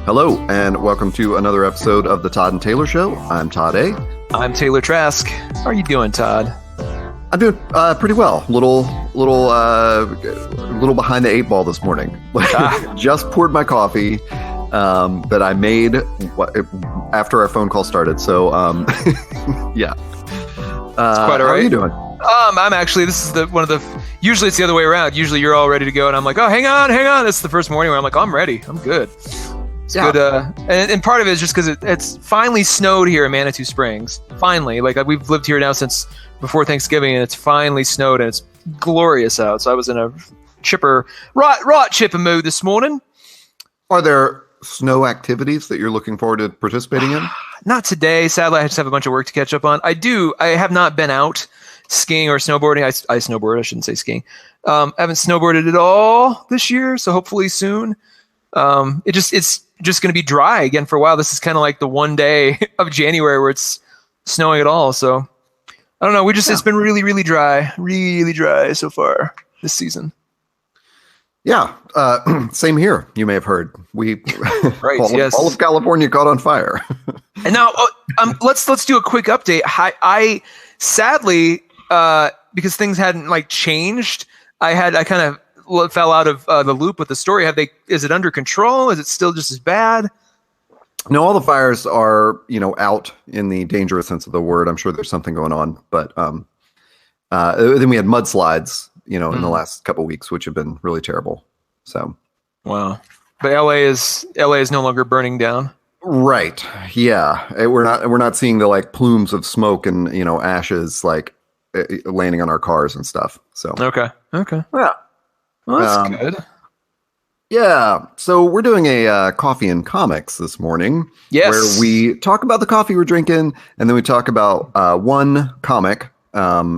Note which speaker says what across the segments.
Speaker 1: Hello, and welcome to another episode of the Todd and Taylor Show. I'm Todd A.
Speaker 2: I'm Taylor Trask. How are you doing, Todd?
Speaker 1: I'm doing pretty well. Little behind the eight ball this morning. Just poured my coffee that I made after our phone call started. So, yeah.
Speaker 2: It's quite all right.
Speaker 1: How are you doing?
Speaker 2: I'm actually, this is usually it's the other way around. Usually you're all ready to go and I'm like, oh, hang on. It's the first morning where I'm like, oh, I'm ready. I'm good. It's good. And part of it is just because it's finally snowed here in Manitou Springs. Finally. Like, we've lived here now since before Thanksgiving, and it's finally snowed and it's glorious out. So I was in a right chipper mood this morning.
Speaker 1: Are there snow activities that you're looking forward to participating in?
Speaker 2: Not today. Sadly, I just have a bunch of work to catch up on. I have not been out skiing or snowboarding. I snowboard. I shouldn't say skiing. I haven't snowboarded at all this year, so hopefully soon. It's just going to be dry again for a while. This is kind of like the one day of January where it's snowing at all. So I don't know. It's been really, really dry so far this season.
Speaker 1: Yeah. Same here. You may have heard
Speaker 2: right.
Speaker 1: all of California caught on fire.
Speaker 2: And now let's do a quick update. I sadly, because things hadn't changed, I kind of fell out of the loop with the story. Is it under control? Is it still just as bad?
Speaker 1: No, all the fires are, out in the dangerous sense of the word. I'm sure there's something going on, but then we had mudslides, in the last couple of weeks, which have been really terrible. So,
Speaker 2: wow. But LA is no longer burning down.
Speaker 1: Right. Yeah. We're not seeing the plumes of smoke and, ashes landing on our cars and stuff. So,
Speaker 2: okay.
Speaker 1: Yeah.
Speaker 2: Well, that's good.
Speaker 1: Yeah. So we're doing a coffee and comics this morning.
Speaker 2: Yes.
Speaker 1: Where we talk about the coffee we're drinking, and then we talk about one comic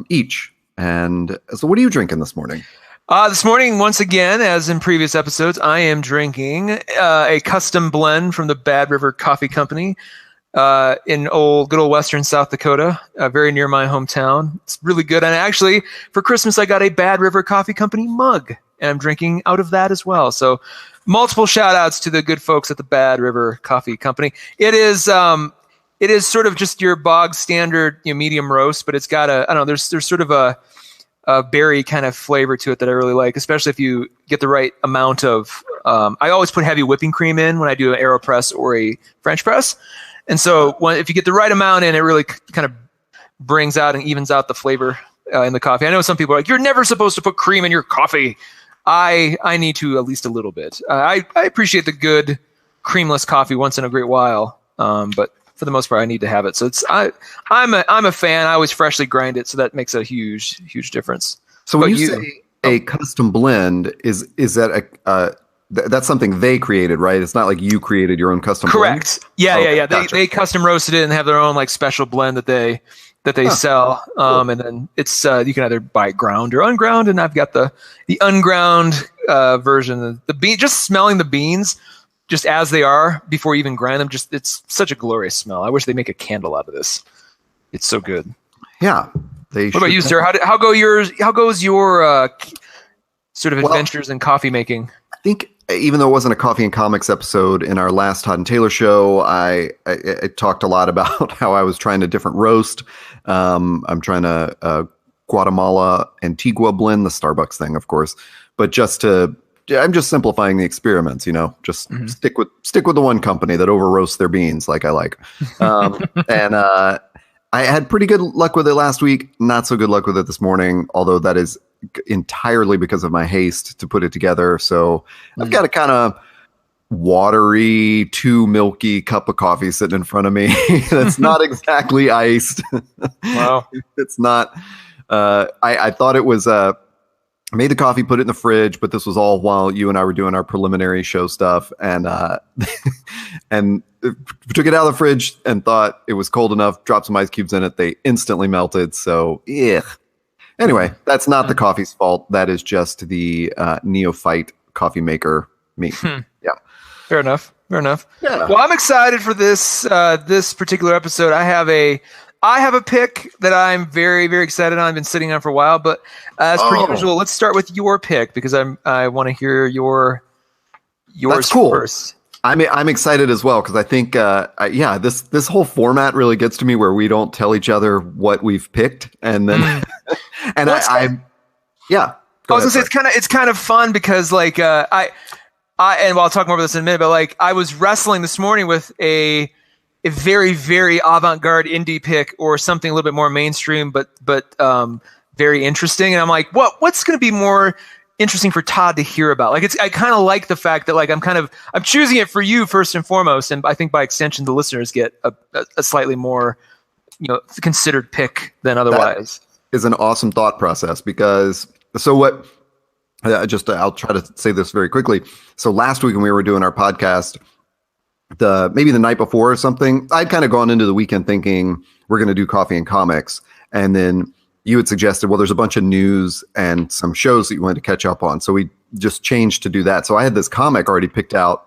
Speaker 1: each. And so what are you drinking this morning?
Speaker 2: This morning, once again, as in previous episodes, I am drinking a custom blend from the Bad River Coffee Company in good old western South Dakota, very near my hometown. It's really good. And actually, for Christmas, I got a Bad River Coffee Company mug, and I'm drinking out of that as well. So multiple shout outs to the good folks at the Bad River Coffee Company. It is sort of just your bog standard medium roast, but it's got there's sort of a berry kind of flavor to it that I really like, especially if you get the right amount of, I always put heavy whipping cream in when I do an AeroPress or a French press. And so if you get the right amount in, it really kind of brings out and evens out the flavor in the coffee. I know some people are like, you're never supposed to put cream in your coffee. I need to at least a little bit. I appreciate the good creamless coffee once in a great while. But for the most part, I need to have it. So I'm a fan. I always freshly grind it, so that makes a huge difference.
Speaker 1: So when you say a custom blend, is that that's something they created, right? It's not like you created your own custom
Speaker 2: Correct.
Speaker 1: blend?
Speaker 2: Yeah,
Speaker 1: Okay,
Speaker 2: yeah.
Speaker 1: gotcha.
Speaker 2: They custom roasted it and have their own special blend that they sell.
Speaker 1: Cool.
Speaker 2: And then it's you can either buy it ground or unground, and I've got the unground version. The bean, just smelling the beans just as they are before you even grind them, it's such a glorious smell. I wish they make a candle out of this. It's so good.
Speaker 1: Yeah.
Speaker 2: What about you, sir? How goes your sort of adventures in coffee making?
Speaker 1: I think even though it wasn't a coffee and comics episode in our last Todd and Taylor show, I talked a lot about how I was trying a different roast. I'm trying a Guatemala Antigua blend, the Starbucks thing, of course, but I'm just simplifying the experiments, just stick with the one company that over roasts their beans like I like. And I had pretty good luck with it last week. Not so good luck with it this morning, although that is entirely because of my haste to put it together. So I've got a kind of watery, too milky cup of coffee sitting in front of me. That's not exactly iced.
Speaker 2: Wow.
Speaker 1: It's not. I thought it was made the coffee, put it in the fridge, but this was all while you and I were doing our preliminary show stuff, and and took it out of the fridge and thought it was cold enough, dropped some ice cubes in it. They instantly melted. So, yeah. Anyway, that's not the coffee's fault. That is just the neophyte coffee maker me. Yeah.
Speaker 2: Fair enough.
Speaker 1: Yeah.
Speaker 2: Well, I'm excited for this particular episode. I have a pick that I'm very, very excited on. I've been sitting on for a while, but as per usual, let's start with your pick because I want to hear yours
Speaker 1: That's cool.
Speaker 2: first.
Speaker 1: I'm excited as well because I think this whole format really gets to me where we don't tell each other what we've picked, and then and
Speaker 2: Well,
Speaker 1: yeah.
Speaker 2: I was gonna say it's kind of fun because like I and I'll talk more about this in a minute, but like I was wrestling this morning with a very, very avant-garde indie pick or something a little bit more mainstream, but very interesting. And I'm like, what's going to be more interesting for Todd to hear about? Like, I kind of like the fact that like I'm choosing it for you first and foremost, and I think by extension the listeners get a slightly more considered pick than otherwise.
Speaker 1: That is an awesome thought process because what. I'll try to say this very quickly. So last week when we were doing our podcast, maybe the night before or something, I'd kind of gone into the weekend thinking we're going to do coffee and comics. And then you had suggested, well, there's a bunch of news and some shows that you wanted to catch up on. So we just changed to do that. So I had this comic already picked out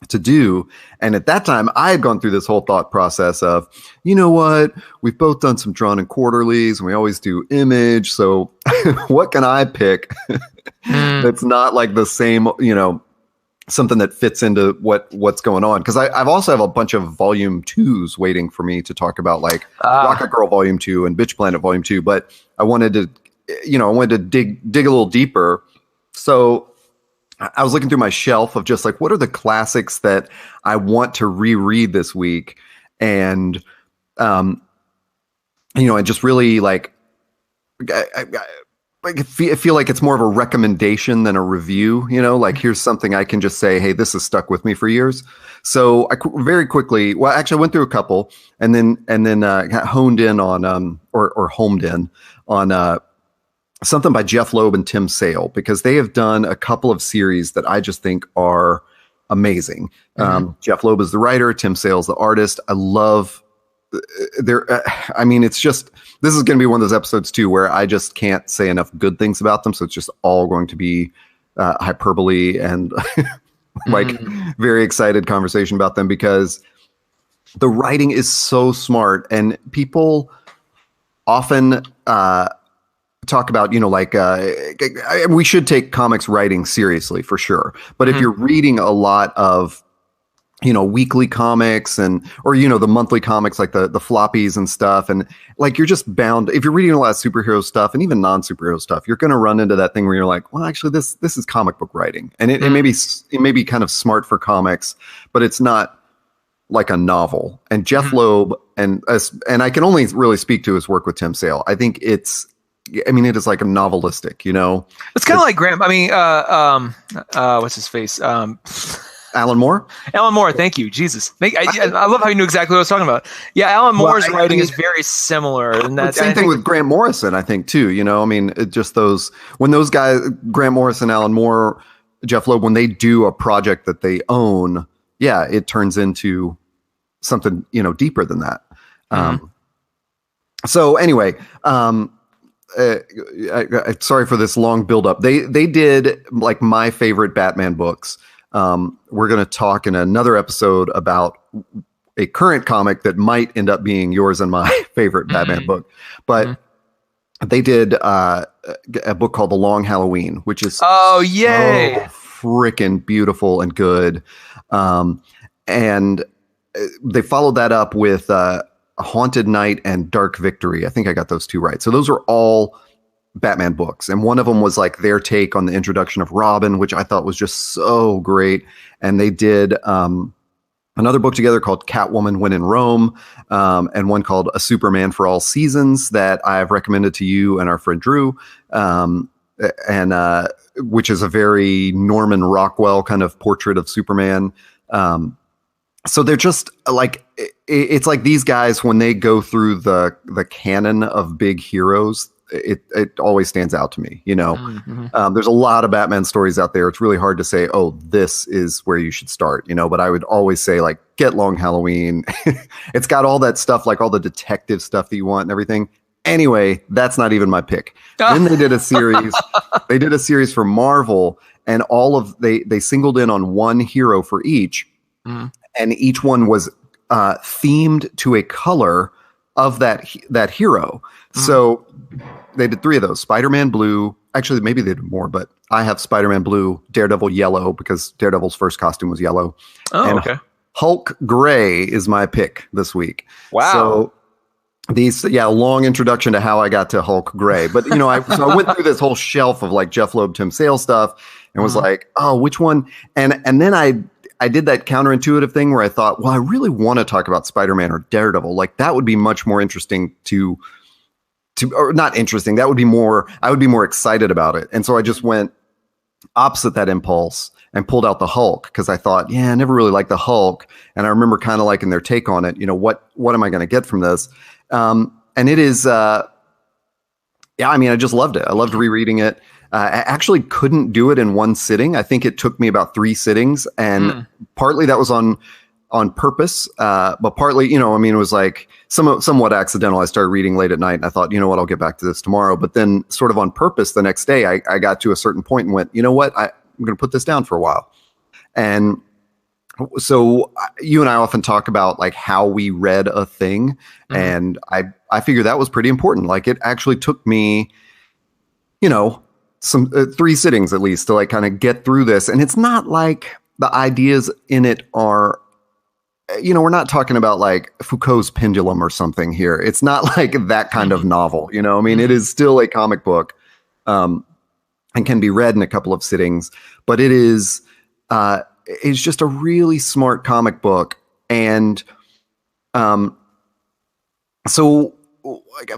Speaker 1: to do. And at that time, I had gone through this whole thought process of, you know what, we've both done some drawn and quarterlies and we always do Image. So what can I pick that's not like the same, something that fits into what's going on? Because I've also have a bunch of volume 2s waiting for me to talk about, like Rocket Girl Volume 2 and Bitch Planet Volume 2. But I wanted to, dig a little deeper. So I was looking through my shelf of just like, what are the classics that I want to reread this week? And, and just really like, I feel like it's more of a recommendation than a review, like here's something I can just say, hey, this has stuck with me for years. So I very quickly, well, actually I went through a couple and then got honed in on, or homed in on, something by Jeph Loeb and Tim Sale, because they have done a couple of series that I just think are amazing. Jeph Loeb is the writer, Tim Sale's the artist. I love it's just, this is going to be one of those episodes too, where I just can't say enough good things about them. So it's just all going to be hyperbole and very excited conversation about them because the writing is so smart and people often, talk about, we should take comics writing seriously for sure. But if you're reading a lot of, weekly comics or the monthly comics, like the floppies and stuff, and like, you're just bound, if you're reading a lot of superhero stuff and even non-superhero stuff, you're going to run into that thing where you're like, well, actually this is comic book writing. And it may be kind of smart for comics, but it's not like a novel. And Jeph Loeb, and I can only really speak to his work with Tim Sale. I think it is like a novelistic, It's kind of like Graham.
Speaker 2: What's his face?
Speaker 1: Alan Moore?
Speaker 2: Alan Moore, thank you. Jesus. I love how you knew exactly what I was talking about. Yeah, Alan Moore's writing is very similar. And that
Speaker 1: same thing with Grant Morrison, I think, too. Just when those guys, Grant Morrison, Alan Moore, Jeph Loeb, when they do a project that they own, it turns into something, deeper than that. So anyway, sorry for this long buildup. They did like my favorite Batman books. We're going to talk in another episode about a current comic that might end up being yours and my favorite Batman book. But they did a book called The Long Halloween, which is so freaking beautiful and good. And they followed that up with Haunted Night and Dark Victory. I think I got those two right. So those are all Batman books. And one of them was like their take on the introduction of Robin, which I thought was just so great. And they did another book together called Catwoman When in Rome, and one called A Superman for All Seasons that I've recommended to you and our friend Drew, and which is a very Norman Rockwell kind of portrait of Superman. So they're just like, it's like these guys, when they go through the canon of big heroes, it always stands out to me, There's a lot of Batman stories out there. It's really hard to say, oh, this is where you should start, but I would always say, like, get Long Halloween. It's got all that stuff, like all the detective stuff that you want and everything. Anyway, that's not even my pick. Then they did a series for Marvel, and they singled in on one hero for each. And each one was themed to a color of that hero. So they did 3 of those: Spider-Man Blue, actually, maybe they did more, but I have Spider-Man blue, Daredevil yellow, because Daredevil's first costume was yellow.
Speaker 2: Oh,
Speaker 1: and
Speaker 2: okay.
Speaker 1: Hulk gray is my pick this week.
Speaker 2: Wow.
Speaker 1: So long introduction to how I got to Hulk gray. But, I went through this whole shelf of like Jeph Loeb, Tim Sale stuff and was like, oh, which one? And then I did that counterintuitive thing where I thought, well, I really want to talk about Spider-Man or Daredevil. Like that would be much more interesting or not interesting. That would be I would be more excited about it. And so I just went opposite that impulse and pulled out the Hulk because I thought, I never really liked the Hulk. And I remember kind of liking their take on it. What am I going to get from this? And it is, I just loved it. I loved rereading it. I actually couldn't do it in one sitting. I think it took me about 3 sittings, and partly that was on purpose. But partly, it was like somewhat accidental. I started reading late at night and I thought, you know what, I'll get back to this tomorrow. But then sort of on purpose, the next day I got to a certain point and went, you know what, I'm going to put this down for a while. And so you and I often talk about like how we read a thing. And I figure that was pretty important. Like it actually took me, some 3 sittings at least to like kind of get through this. And it's not like the ideas in it are, we're not talking about like Foucault's Pendulum or something here. It's not like that kind of novel, it is still a comic book, and can be read in a couple of sittings, but it's just a really smart comic book. And, so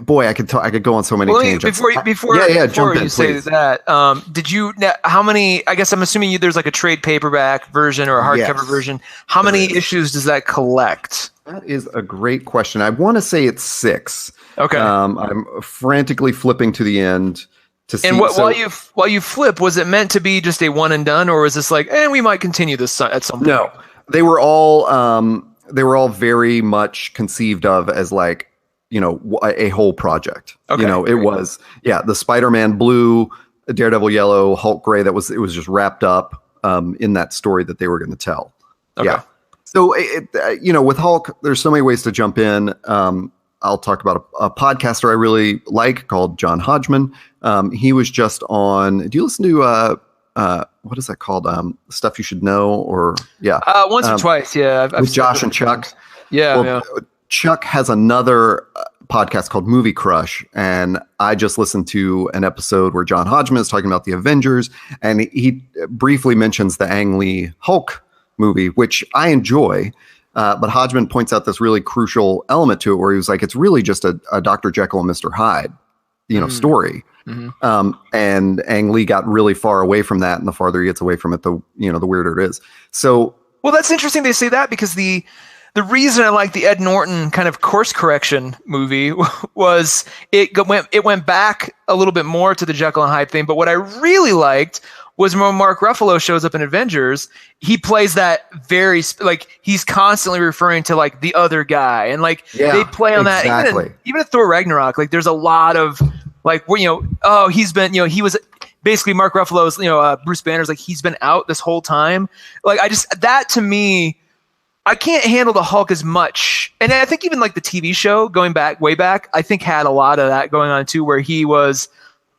Speaker 1: boy, I could go on so many tangents.
Speaker 2: Before you say that, did you? How many? I guess I'm assuming there's like a trade paperback version or a hardcover version. How many issues does that collect?
Speaker 1: That is a great question. I want to say it's 6.
Speaker 2: Okay.
Speaker 1: I'm frantically flipping to the end to see.
Speaker 2: And while you flip, was it meant to be just a one and done, or was this like, we might continue this at some point?
Speaker 1: No, they were all very much conceived of as like, a whole project.
Speaker 2: Okay.
Speaker 1: It was, the Spider-Man blue, Daredevil yellow, Hulk gray. It was just wrapped up in that story that they were going to tell.
Speaker 2: Okay.
Speaker 1: Yeah. So, with Hulk, there's so many ways to jump in. I'll talk about a podcaster I really like called John Hodgman. He was just on, do you listen to, what is that called? Stuff You Should Know, or
Speaker 2: once or twice. Yeah. I've
Speaker 1: with Josh and Chuck.
Speaker 2: Yeah.
Speaker 1: Chuck has another podcast called Movie Crush, and I just listened to an episode where John Hodgman is talking about the Avengers, and he briefly mentions the Ang Lee Hulk movie, which I enjoy, but Hodgman points out this really crucial element to it where he was like, it's really just a Dr. Jekyll and Mr. Hyde, story. Mm-hmm. And Ang Lee got really far away from that, and the farther he gets away from it, the weirder it is. So,
Speaker 2: well, that's interesting they say that, because the reason I like the Ed Norton kind of course correction movie was it went back a little bit more to the Jekyll and Hyde thing. But what I really liked was when Mark Ruffalo shows up in Avengers, he plays that very he's constantly referring to like the other guy, and like they play on that even at Thor Ragnarok. Like there's a lot of like he's been he was basically Mark Ruffalo's Bruce Banner's like he's been out this whole time. Like that to me. I can't handle the Hulk as much. And I think even like the TV show going way back, I think had a lot of that going on too, where he was,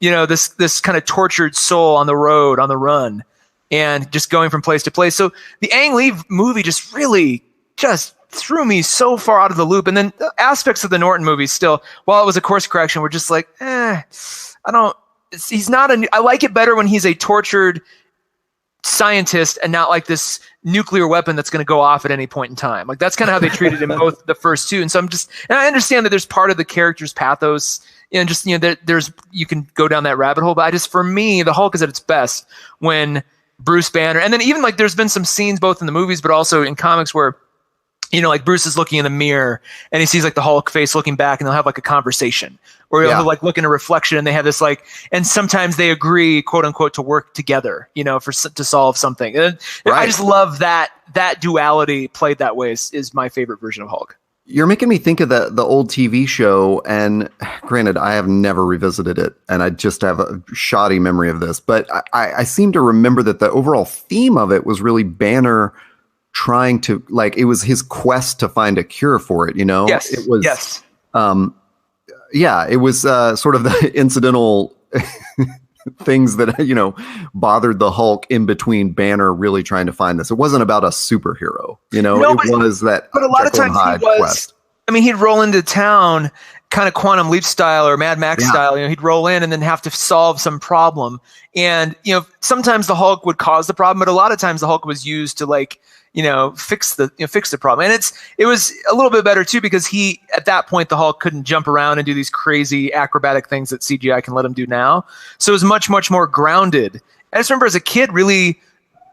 Speaker 2: this kind of tortured soul on the road, on the run, and just going from place to place. So the Ang Lee movie just really just threw me so far out of the loop. And then the aspects of the Norton movie still, while it was a course correction, were just like, I like it better when he's a tortured scientist and not like this nuclear weapon that's going to go off at any point in time. Like that's kind of how they treated him both the first two. And so and I understand that there's part of the character's pathos and just, there's, you can go down that rabbit hole, but for me, the Hulk is at its best when Bruce Banner, and then even like there's been some scenes both in the movies, but also in comics where, like Bruce is looking in the mirror and he sees like the Hulk face looking back, and they'll have like a conversation, or he'll like look in a reflection, and they have this like, and sometimes they agree, quote unquote, to work together, to solve something. And I just love that duality played that way is my favorite version of Hulk.
Speaker 1: You're making me think of the old TV show, and granted, I have never revisited it, and I just have a shoddy memory of this, but I seem to remember that the overall theme of it was really Banner trying to, like, it was his quest to find a cure for it,
Speaker 2: Yes.
Speaker 1: It was,
Speaker 2: yes.
Speaker 1: It was sort of the incidental things that, bothered the Hulk in between Banner really trying to find this. It wasn't about a superhero,
Speaker 2: No,
Speaker 1: it was that.
Speaker 2: But a lot of
Speaker 1: Jekyll and
Speaker 2: times
Speaker 1: Hyde
Speaker 2: he was.
Speaker 1: quest.
Speaker 2: I mean, he'd roll into town, kind of Quantum Leap style or Mad Max style. He'd roll in and then have to solve some problem. And sometimes the Hulk would cause the problem, but a lot of times the Hulk was used to fix the problem. And it was a little bit better too, because at that point the Hulk couldn't jump around and do these crazy acrobatic things that CGI can let him do now. So it was much, much more grounded. I just remember as a kid really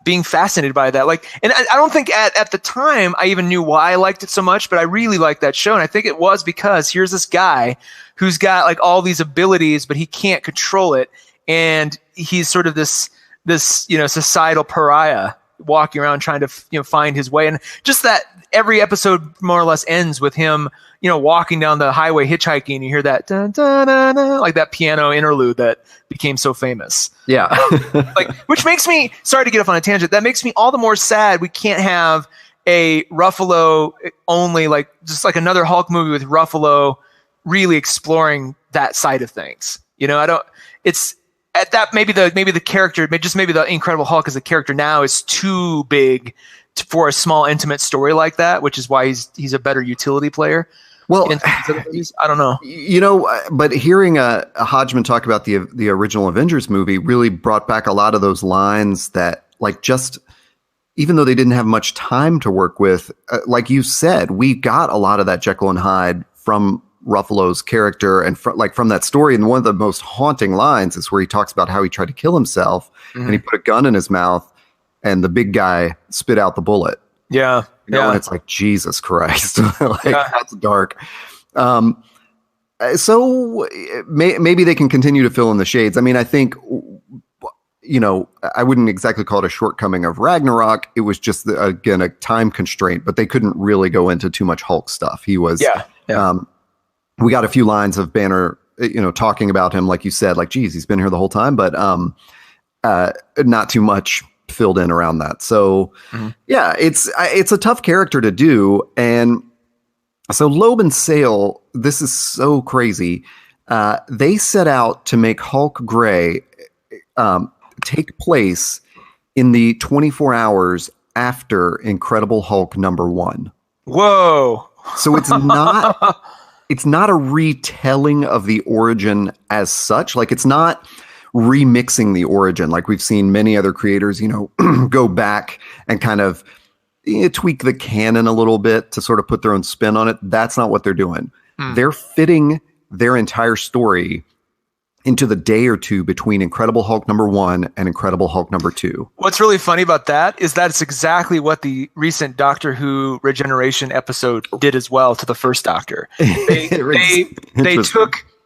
Speaker 2: being fascinated by that. And I don't think at the time I even knew why I liked it so much, but I really liked that show. And I think it was because here's this guy who's got all these abilities, but he can't control it. And he's sort of this societal pariah walking around trying to find his way. And just that every episode more or less ends with him walking down the highway hitchhiking, and you hear that dun, dun, dun, dun, like that piano interlude that became so famous.
Speaker 1: Yeah.
Speaker 2: Which makes me, sorry to get off on a tangent, that makes me all the more sad we can't have a Ruffalo only, just another Hulk movie with Ruffalo really exploring that side of things. It's at that, maybe the character, maybe the Incredible Hulk as a character now is too big for a small intimate story like that, which is why he's a better utility player.
Speaker 1: Well,
Speaker 2: I don't know.
Speaker 1: But hearing a Hodgman talk about the original Avengers movie really brought back a lot of those lines that, just even though they didn't have much time to work with, like you said, we got a lot of that Jekyll and Hyde from Ruffalo's character and from that story. And one of the most haunting lines is where he talks about how he tried to kill himself and he put a gun in his mouth and the big guy spit out the bullet.
Speaker 2: Yeah.
Speaker 1: And it's Jesus Christ. That's dark. So maybe they can continue to fill in the shades. I mean, I think, I wouldn't exactly call it a shortcoming of Ragnarok. It was just, again, a time constraint, but they couldn't really go into too much Hulk stuff. He was, we got a few lines of Banner, talking about him, like you said, geez, he's been here the whole time, but not too much filled in around that. So it's a tough character to do. And so Loeb and Sale, this is so crazy. They set out to make Hulk Gray take place in the 24 hours after Incredible Hulk #1.
Speaker 2: Whoa.
Speaker 1: So it's not a retelling of the origin as such. It's not remixing the origin like we've seen many other creators, go back and kind of tweak the canon a little bit to sort of put their own spin on it. That's not what they're doing. They're fitting their entire story into the day or two between Incredible Hulk #1 and Incredible Hulk #2.
Speaker 2: What's really funny about that is that it's exactly what the recent Doctor Who Regeneration episode did as well to the first Doctor.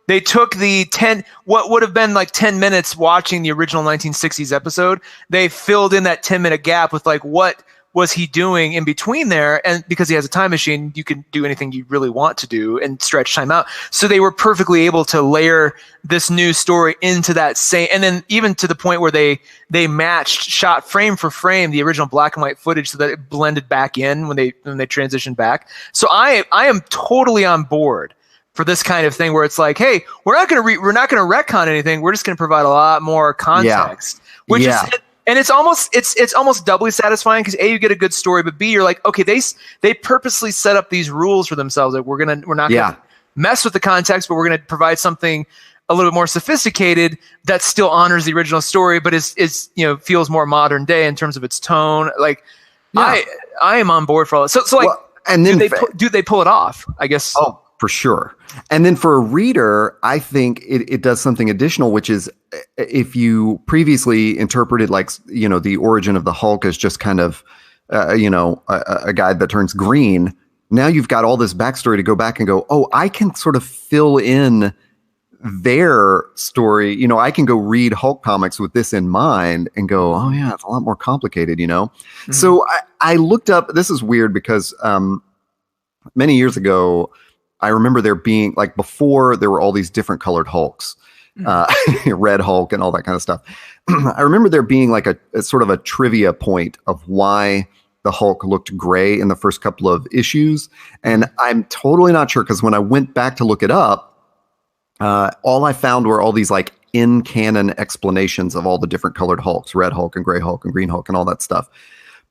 Speaker 2: They took the 10, what would have been 10 minutes watching the original 1960s episode. They filled in that 10-minute gap with what was he doing in between there? And because he has a time machine, you can do anything you really want to do and stretch time out. So they were perfectly able to layer this new story into that same, and then even to the point where they matched shot frame for frame the original black and white footage so that it blended back in when they transitioned back. So I am totally on board for this kind of thing where it's hey, we're not going to retcon anything. We're just going to provide a lot more context, which is. And it's almost doubly satisfying because A, you get a good story, but B, you're okay, they purposely set up these rules for themselves. We're not gonna mess with the context, but we're gonna provide something a little bit more sophisticated that still honors the original story, but is feels more modern day in terms of its tone. I am on board for all that. So and then do they pull it off? I guess.
Speaker 1: Oh, for sure. And then for a reader, I think it does something additional, which is if you previously interpreted the origin of the Hulk as just kind of, a guy that turns green. Now you've got all this backstory to go back and go, oh, I can sort of fill in their story. I can go read Hulk comics with this in mind and go, oh yeah, it's a lot more complicated, Mm-hmm. So I looked up, this is weird because many years ago, I remember there being before there were all these different colored Hulks, Red Hulk and all that kind of stuff. I remember there being a sort of a trivia point of why the Hulk looked gray in the first couple of issues. And I'm totally not sure because when I went back to look it up, all I found were all these in canon explanations of all the different colored Hulks, Red Hulk and Gray Hulk and Green Hulk and all that stuff.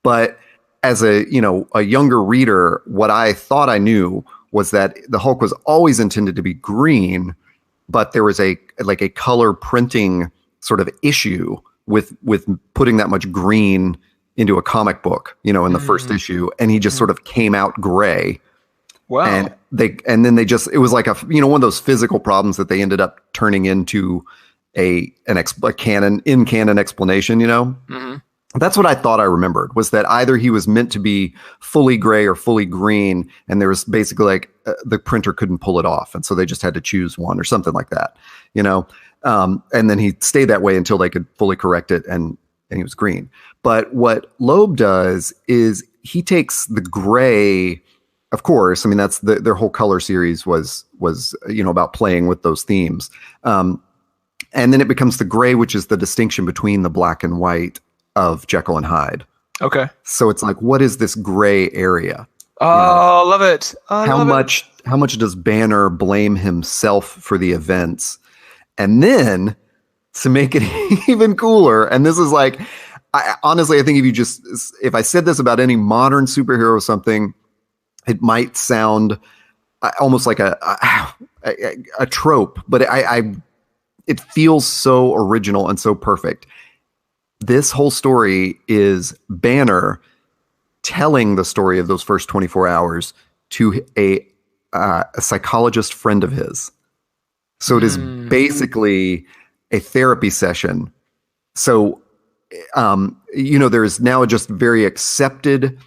Speaker 1: But as a younger reader, what I thought I knew was that the Hulk was always intended to be green, but there was a color printing sort of issue with putting that much green into a comic book, in the first issue, and he just sort of came out gray.
Speaker 2: Wow.
Speaker 1: And then it was like one of those physical problems that they ended up turning into a canon explanation,
Speaker 2: Mm-hmm.
Speaker 1: That's what I thought I remembered, was that either he was meant to be fully gray or fully green, and there was basically the printer couldn't pull it off, and so they just had to choose one or something like that, and then he stayed that way until they could fully correct it, and he was green. But what Loeb does is he takes the gray. Of course, I mean, that's their whole color series was about playing with those themes, and then it becomes the gray, which is the distinction between the black and white of Jekyll and Hyde.
Speaker 2: Okay.
Speaker 1: So it's like, what is this gray area?
Speaker 2: Oh, love it.
Speaker 1: How much does Banner blame himself for the events? And then to make it even cooler, and this is like, honestly, I think if I said this about any modern superhero or something, it might sound almost like a trope, but it feels so original and so perfect. This whole story is Banner telling the story of those first 24 hours to a psychologist friend of his. So it is basically a therapy session. So, there's now a just very accepted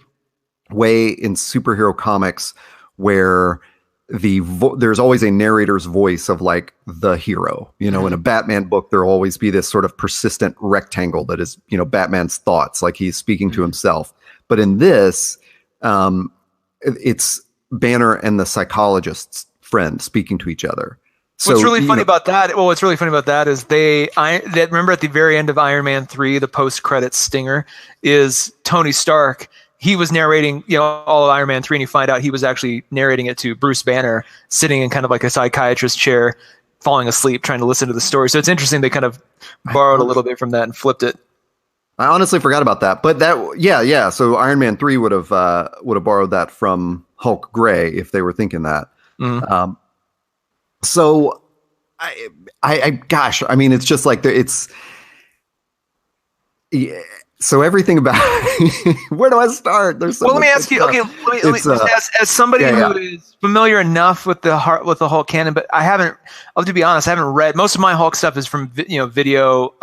Speaker 1: way in superhero comics where there's always a narrator's voice of like the hero, in a Batman book, there'll always be this sort of persistent rectangle that is, Batman's thoughts, like he's speaking to himself. But in this, it's Banner and the psychologist's friend speaking to each other. So,
Speaker 2: what's really funny about that? Well, what's really funny about that is they remember at the very end of Iron Man 3, the post-credits stinger is Tony Stark. He was narrating, all of Iron Man 3, and you find out he was actually narrating it to Bruce Banner, sitting in kind of like a psychiatrist chair, falling asleep, trying to listen to the story. So it's interesting they kind of borrowed a little bit from that and flipped it.
Speaker 1: I honestly forgot about that, but yeah. So Iron Man 3 would have borrowed that from Hulk Gray if they were thinking that. Mm-hmm. So I mean, it's just like it's. Yeah. So everything about where do I start? There's so
Speaker 2: let me ask you. Okay, as somebody who is familiar enough with the Hulk canon, but I'll have to be honest, I haven't read most of my Hulk stuff is from video,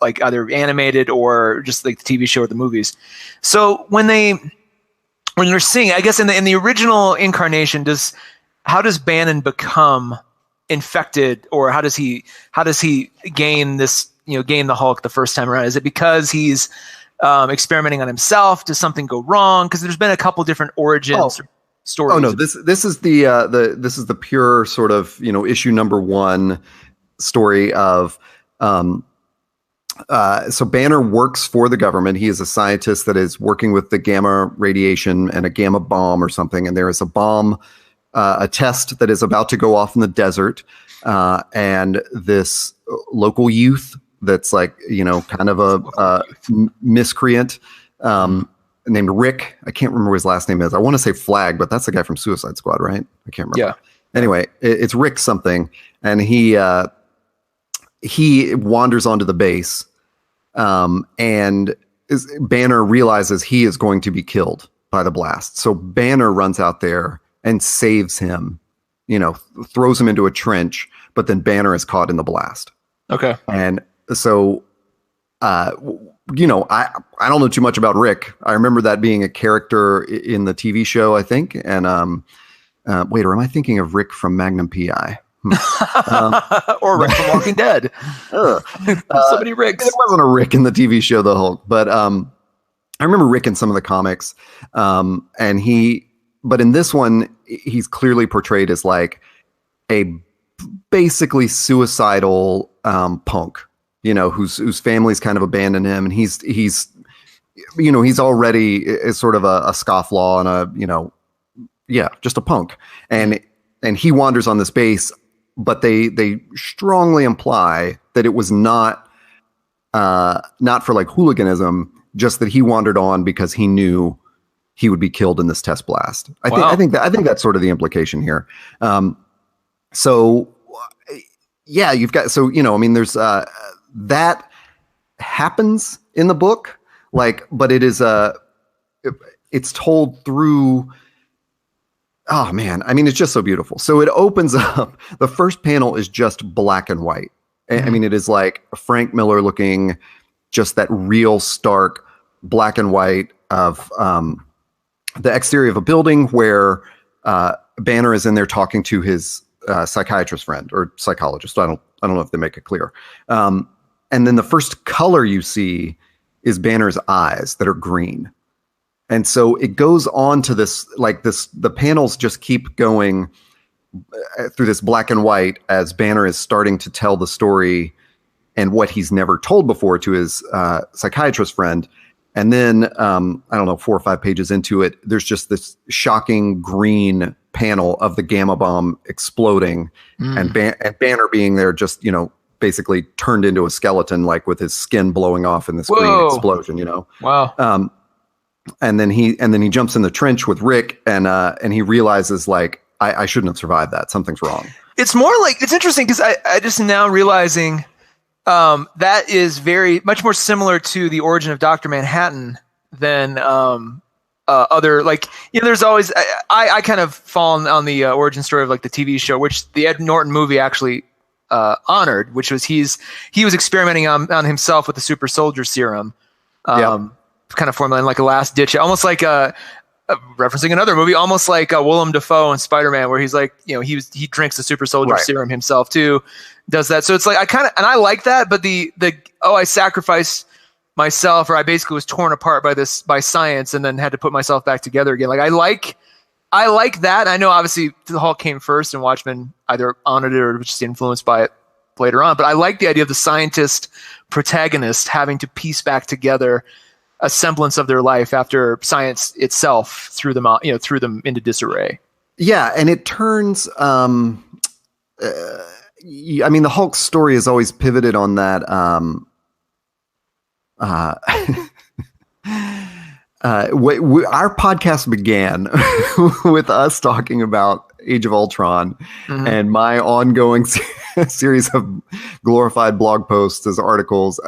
Speaker 2: like either animated or just like the TV show or the movies. So when you're seeing, I guess in the original incarnation, how does Bannon become infected, or how does he gain this? Gain the Hulk the first time around? Is it because he's experimenting on himself? Does something go wrong? Because there's been a couple different origins stories.
Speaker 1: Oh no, this is the pure sort of issue number 1 story of so Banner works for the government. He is a scientist that is working with the gamma radiation and a gamma bomb or something, and there is a bomb, a test that is about to go off in the desert, and this local youth that's like, kind of a miscreant named Rick. I can't remember what his last name is. I want to say Flag, but that's the guy from Suicide Squad, right? I can't remember. Yeah. Anyway, it's Rick something, and he wanders onto the base, and Banner realizes he is going to be killed by the blast. So Banner runs out there and saves him, throws him into a trench, but then Banner is caught in the blast.
Speaker 2: Okay.
Speaker 1: And so, I don't know too much about Rick. I remember that being a character in the TV show, I think. And wait, or am I thinking of Rick from Magnum PI?
Speaker 2: Or Rick from Walking Dead? So many Ricks.
Speaker 1: It wasn't a Rick in the TV show, The Hulk, but I remember Rick in some of the comics, but in this one, he's clearly portrayed as like a basically suicidal punk, whose family's kind of abandoned him, and he's already is sort of a scofflaw and just a punk, and he wanders on this base but they strongly imply that it was not for like hooliganism, just that he wandered on because he knew he would be killed in this test blast. I think that's sort of the implication here. So yeah, you've got, so, you know, I mean, there's that happens in the book, like, but it is it's told through, oh man, I mean, it's just so beautiful. So it opens up, the first panel is just black and white. I mean, it is like Frank Miller looking, just that real stark black and white of the exterior of a building where Banner is in there talking to his psychiatrist friend or psychologist. I don't know if they make it clear. And then the first color you see is Banner's eyes that are green. And so it goes on to this, like this, the panels just keep going through this black and white as Banner is starting to tell the story and what he's never told before to his psychiatrist friend. And then, I don't know, 4 or 5 pages into it, there's just this shocking green panel of the gamma bomb exploding and Banner being there, just, you know, basically turned into a skeleton, like with his skin blowing off in this green explosion, you know?
Speaker 2: Wow.
Speaker 1: And then he jumps in the trench with Rick and he realizes, like, I shouldn't have survived that. Something's wrong. It's
Speaker 2: more like, it's interesting because I just now realizing that is very much more similar to the origin of Dr. Manhattan than other, like, you know, there's always, I kind of fall on the origin story of like the TV show, which the Ed Norton movie actually honored, which was he was experimenting on himself with the super soldier serum, kind of formulating like a last ditch, almost like referencing another movie, almost like Willem Dafoe in Spider-Man, where he's like, you know, he drinks the super soldier serum himself too, does that. So it's like, I like that, but the I sacrificed myself, or I basically was torn apart by science and then had to put myself back together again. Like I like that. I know obviously the Hulk came first and Watchmen either honored it or just influenced by it later on, but I like the idea of the scientist protagonist having to piece back together a semblance of their life after science itself threw them out, you know, threw them into disarray. Yeah.
Speaker 1: And it turns, I mean, the Hulk story has always pivoted on that. Our podcast began with us talking about Age of Ultron and my ongoing series of glorified blog posts as articles,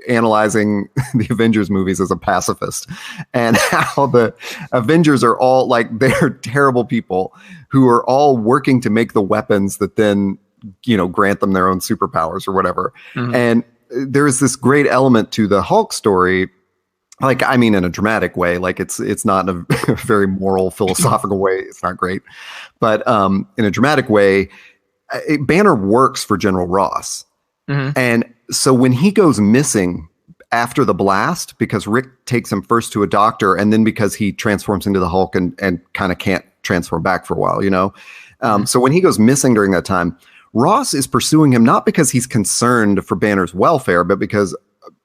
Speaker 1: analyzing the Avengers movies as a pacifist, and how the Avengers are all like, they're terrible people who are all working to make the weapons that then, you know, grant them their own superpowers or whatever. And there is this great element to the Hulk story. Like, I mean, in a dramatic way, like it's not in a very moral, philosophical way. It's not great, but in a dramatic way, Banner works for General Ross. And so when he goes missing after the blast, because Rick takes him first to a doctor, and then because he transforms into the Hulk and kind of can't transform back for a while, you know? So when he goes missing during that time, Ross is pursuing him, not because he's concerned for Banner's welfare, but because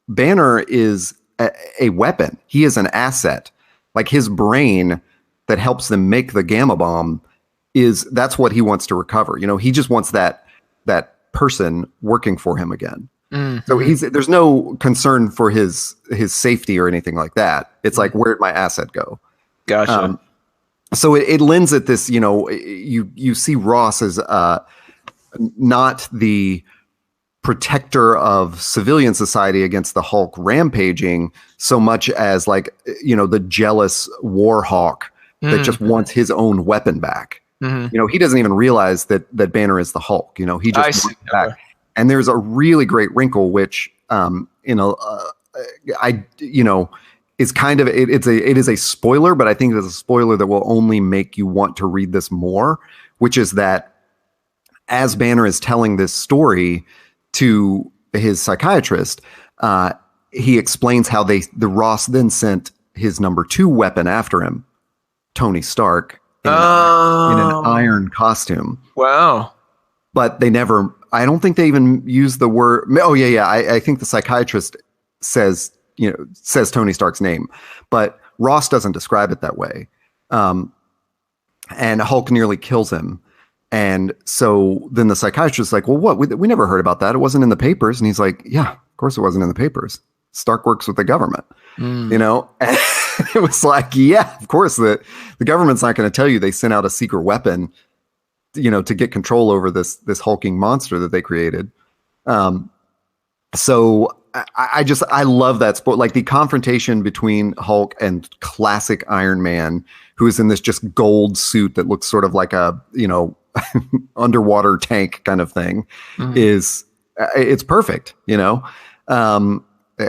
Speaker 1: Banner is a weapon. He is an asset. Like, his brain that helps them make the gamma bomb that's what he wants to recover. You know, he just wants that person working for him again. So there's no concern for his safety or anything like that. It's like, where'd my asset go?
Speaker 2: Gotcha.
Speaker 1: So it lends it this, you know, you see Ross as not the protector of civilian society against the Hulk rampaging so much as, like, you know, the jealous war hawk that just wants his own weapon back. You know, he doesn't even realize that Banner is the Hulk. You know, he just wants it back. And there's a really great wrinkle, which, is kind of, it is a spoiler, but I think it's a spoiler that will only make you want to read this more, which is that as Banner is telling this story to his psychiatrist, he explains how the Ross then sent his number 2 weapon after him, Tony Stark, in an iron costume.
Speaker 2: Wow.
Speaker 1: But they never, I don't think they even use the word. Oh yeah. I think the psychiatrist says Tony Stark's name, but Ross doesn't describe it that way. And Hulk nearly kills him. And so then the psychiatrist is like, well, what? We never heard about that. It wasn't in the papers. And he's like, yeah, of course it wasn't in the papers. Stark works with the government, you know? And it was like, yeah, of course the government's not going to tell you they sent out a secret weapon, you know, to get control over this hulking monster that they created. So I love that sport, like the confrontation between Hulk and classic Iron Man, who is in this just gold suit that looks sort of like a, you know, underwater tank kind of thing, is it's perfect, you know.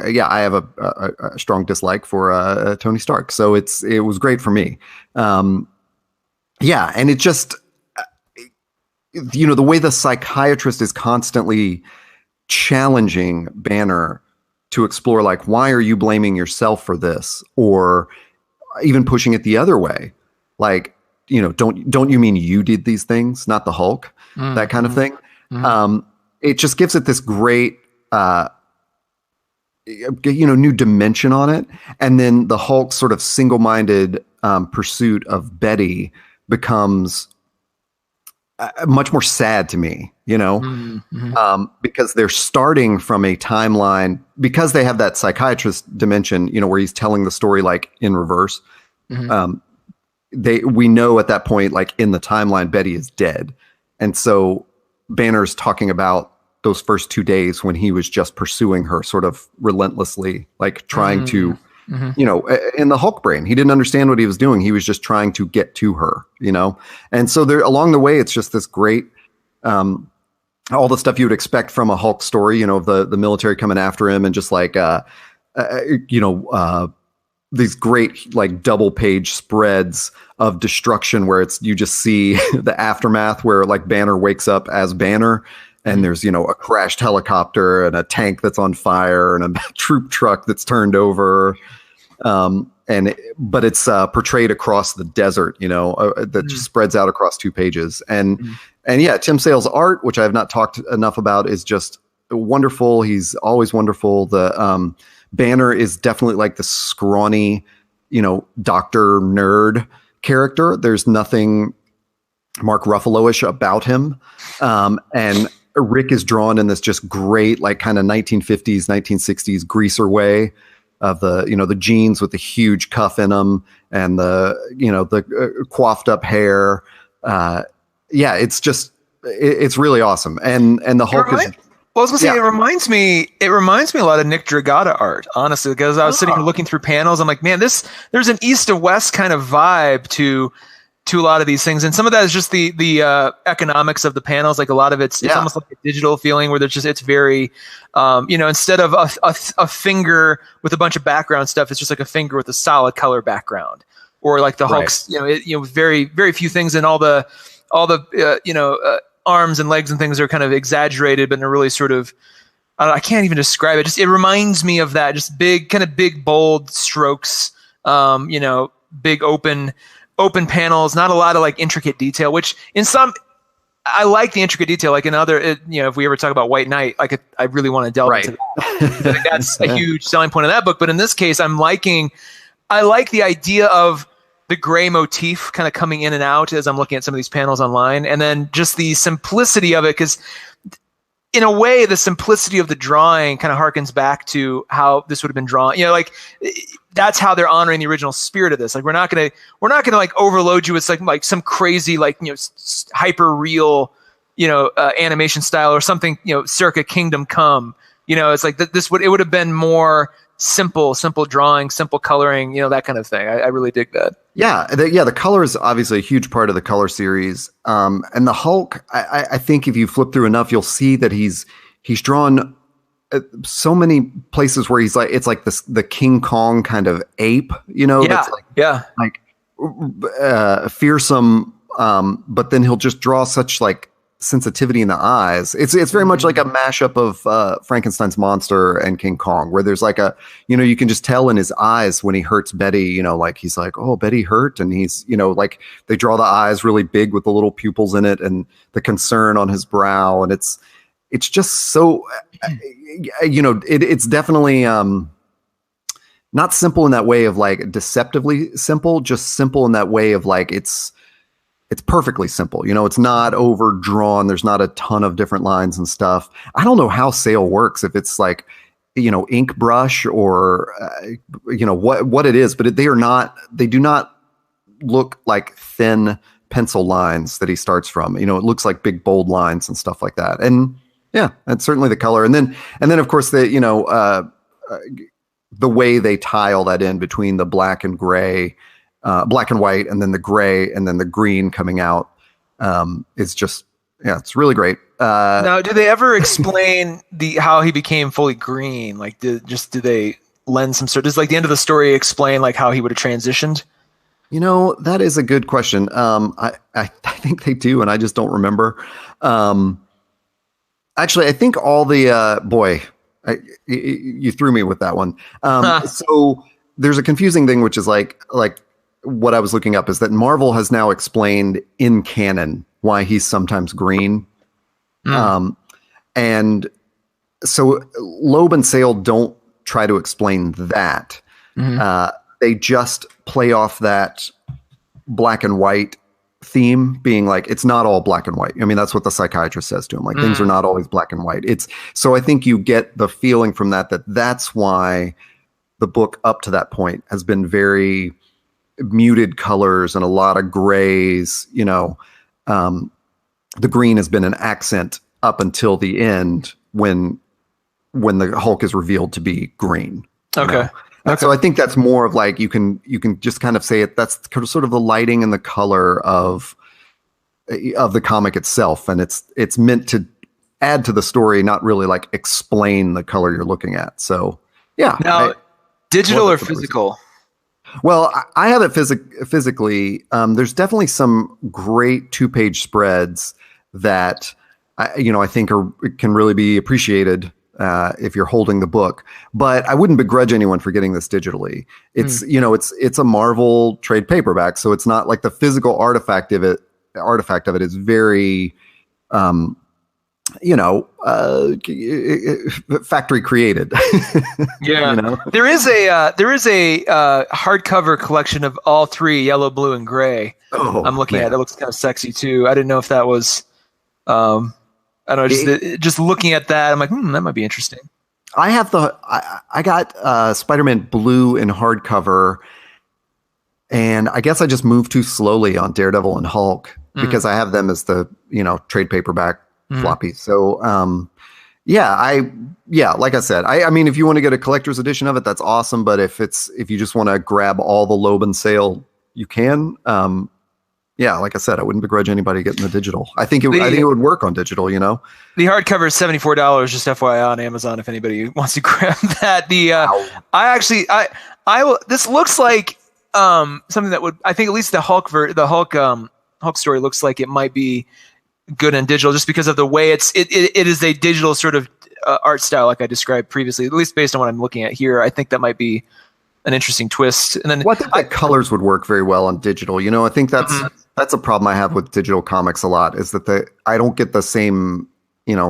Speaker 1: Yeah, I have a strong dislike for Tony Stark, so it was great for me. Yeah, and it just, you know, the way the psychiatrist is constantly challenging Banner to explore, like, why are you blaming yourself for this, or even pushing it the other way, like, you know, don't you mean you did these things, not the Hulk, that kind of thing. It just gives it this great, you know, new dimension on it. And then the Hulk's sort of single-minded pursuit of Betty becomes much more sad to me, you know, because they're starting from a timeline, because they have that psychiatrist dimension, you know, where he's telling the story like in reverse. We know at that point, like in the timeline, Betty is dead. And so Banner's talking about those first 2 days when he was just pursuing her sort of relentlessly, like trying to, you know, in the Hulk brain, he didn't understand what he was doing. He was just trying to get to her, you know? And so there, along the way, it's just this great, all the stuff you would expect from a Hulk story, you know, the military coming after him, and just like, you know, these great like double page spreads of destruction where you just see the aftermath where like Banner wakes up as Banner, and there's, you know, a crashed helicopter and a tank that's on fire and a troop truck that's turned over. But it's portrayed across the desert, you know, that just spreads out across 2 pages. And yeah, Tim Sale's art, which I have not talked enough about, is just wonderful. He's always wonderful. The Banner is definitely like the scrawny, you know, doctor nerd character. There's nothing Mark Ruffalo-ish about him. And Rick is drawn in this just great, like kind of 1950s, 1960s greaser way of the, you know, the jeans with the huge cuff in them, and the, you know, the coiffed up hair. Yeah, it's just, it's really awesome. And the Hulk is,
Speaker 2: well, I was gonna say, it reminds me a lot of Nick Dragata art, honestly, because I was sitting here looking through panels. I'm like, man, there's an east to west kind of vibe to a lot of these things. And some of that is just the economics of the panels. Like a lot of it's almost like a digital feeling where it's very, you know, instead of a finger with a bunch of background stuff, it's just like a finger with a solid color background, or like the Hulk's, you know, very, very few things, and all the you know, arms and legs and things are kind of exaggerated, but in a really sort of, I can't even describe it. Just, it reminds me of that, just big, bold strokes, you know, big open panels, not a lot of like intricate detail, which in some, I like the intricate detail. Like in other, you know, if we ever talk about White Knight, like I really want to delve into that. I think that's a huge selling point of that book. But in this case, I like the idea of the gray motif kind of coming in and out as I'm looking at some of these panels online, and then just the simplicity of it, because in a way, the simplicity of the drawing kind of harkens back to how this would have been drawn. You know, like that's how they're honoring the original spirit of this. Like we're not gonna like overload you with like some crazy, like, you know, hyper real, you know, animation style or something, you know, circa Kingdom Come. You know, it's like it would have been more simple drawing, simple coloring, you know, that kind of thing. I really dig that.
Speaker 1: Yeah. The color is obviously a huge part of the color series. And the Hulk, I think if you flip through enough, you'll see that he's drawn so many places where he's like, it's like the King Kong kind of ape, you know, that's like fearsome. But then he'll just draw such like sensitivity in the eyes. It's very much like a mashup of Frankenstein's monster and King Kong, where there's like a, you know, you can just tell in his eyes when he hurts Betty, you know, like he's like, oh, Betty hurt, and he's, you know, like they draw the eyes really big with the little pupils in it and the concern on his brow, and it's just so, you know, it's definitely not simple in that way of like deceptively simple, just simple in that way of like it's it's perfectly simple. It's not overdrawn. There's not a ton of different lines and stuff. I don't know how Sale works, if it's like, ink brush or, what it is, but they do not look like thin pencil lines that he starts from. It looks like big bold lines and stuff like that. And yeah, that's certainly the color. And then of course the way they tie all that in between the black and gray, black and white, and then the gray, and then the green coming out, is just, it's really great.
Speaker 2: Now, do they ever explain how he became fully green? Like, do they lend some sort? Does like the end of the story explain like how he would have transitioned?
Speaker 1: That is a good question. I think they do, and I just don't remember. Actually, I think all the you threw me with that one. So there's a confusing thing, which is like what I was looking up is that Marvel has now explained in canon why he's sometimes green. And so Loeb and Sale don't try to explain that. They just play off that black and white theme, being like, it's not all black and white. I mean, that's what the psychiatrist says to him. Like, things are not always black and white. So I think you get the feeling from that's why the book up to that point has been very muted colors and a lot of grays. The green has been an accent up until the end when the Hulk is revealed to be green.
Speaker 2: Okay.
Speaker 1: Okay. So I think that's more of like, you can just kind of say it. That's sort of the lighting and the color of the comic itself, and it's meant to add to the story, not really like explain the color you're looking at. So yeah.
Speaker 2: Now, digital or physical?
Speaker 1: Well, I have it physically. There's definitely some great 2-page spreads that I think can really be appreciated if you're holding the book, but I wouldn't begrudge anyone for getting this digitally. It's it's a Marvel trade paperback, so it's not like the physical artifact of it is very factory created.
Speaker 2: Yeah. There is a hardcover collection of all three, yellow, blue, and gray. I'm looking at it. It looks kind of sexy too. I didn't know if that was I don't know, just looking at that, I'm like, that might be interesting.
Speaker 1: I have I got Spider-Man Blue in hardcover, and I guess I just moved too slowly on Daredevil and Hulk because I have them as the trade paperback floppy. So like I said, I mean, if you want to get a collector's edition of it, that's awesome. But if you just want to grab all the Loeb and Sale, you can. Like I said, I wouldn't begrudge anybody getting the digital. I think it would work on digital. The
Speaker 2: hardcover is $74, just FYI, on Amazon if anybody wants to grab that. This looks like something that would, I think, at least the Hulk story looks like it might be good in digital, just because of the way it is a digital sort of art style, like I described previously. At least based on what I'm looking at here, I think that might be an interesting twist. And then
Speaker 1: I think that colors would work very well on digital. I think that's a problem I have with digital comics a lot, is that I don't get the same,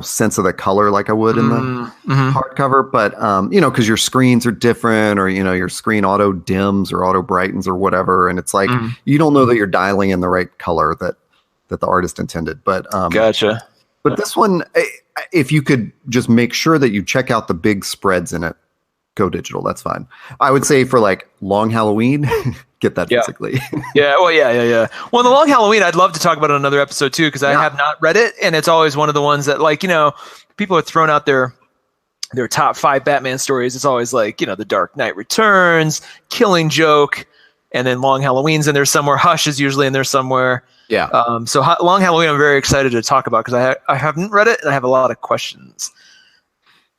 Speaker 1: sense of the color like I would in the hardcover. But, because your screens are different, or, your screen auto dims or auto brightens or whatever. And it's like, you don't know that you're dialing in the right color that the artist intended. But,
Speaker 2: gotcha.
Speaker 1: But this one, if you could just make sure that you check out the big spreads in it, go digital. That's fine. I would say for like Long Halloween, get that physically.
Speaker 2: Yeah. Well, the Long Halloween, I'd love to talk about it on another episode too, because I have not read it, and it's always one of the ones that, like, people are throwing out their top 5 Batman stories. It's always like, The Dark Knight Returns, Killing Joke, and then Long Halloween's in there somewhere. Hush is usually in there somewhere.
Speaker 1: Yeah.
Speaker 2: So Long Halloween, I'm very excited to talk about, because I haven't read it and I have a lot of questions.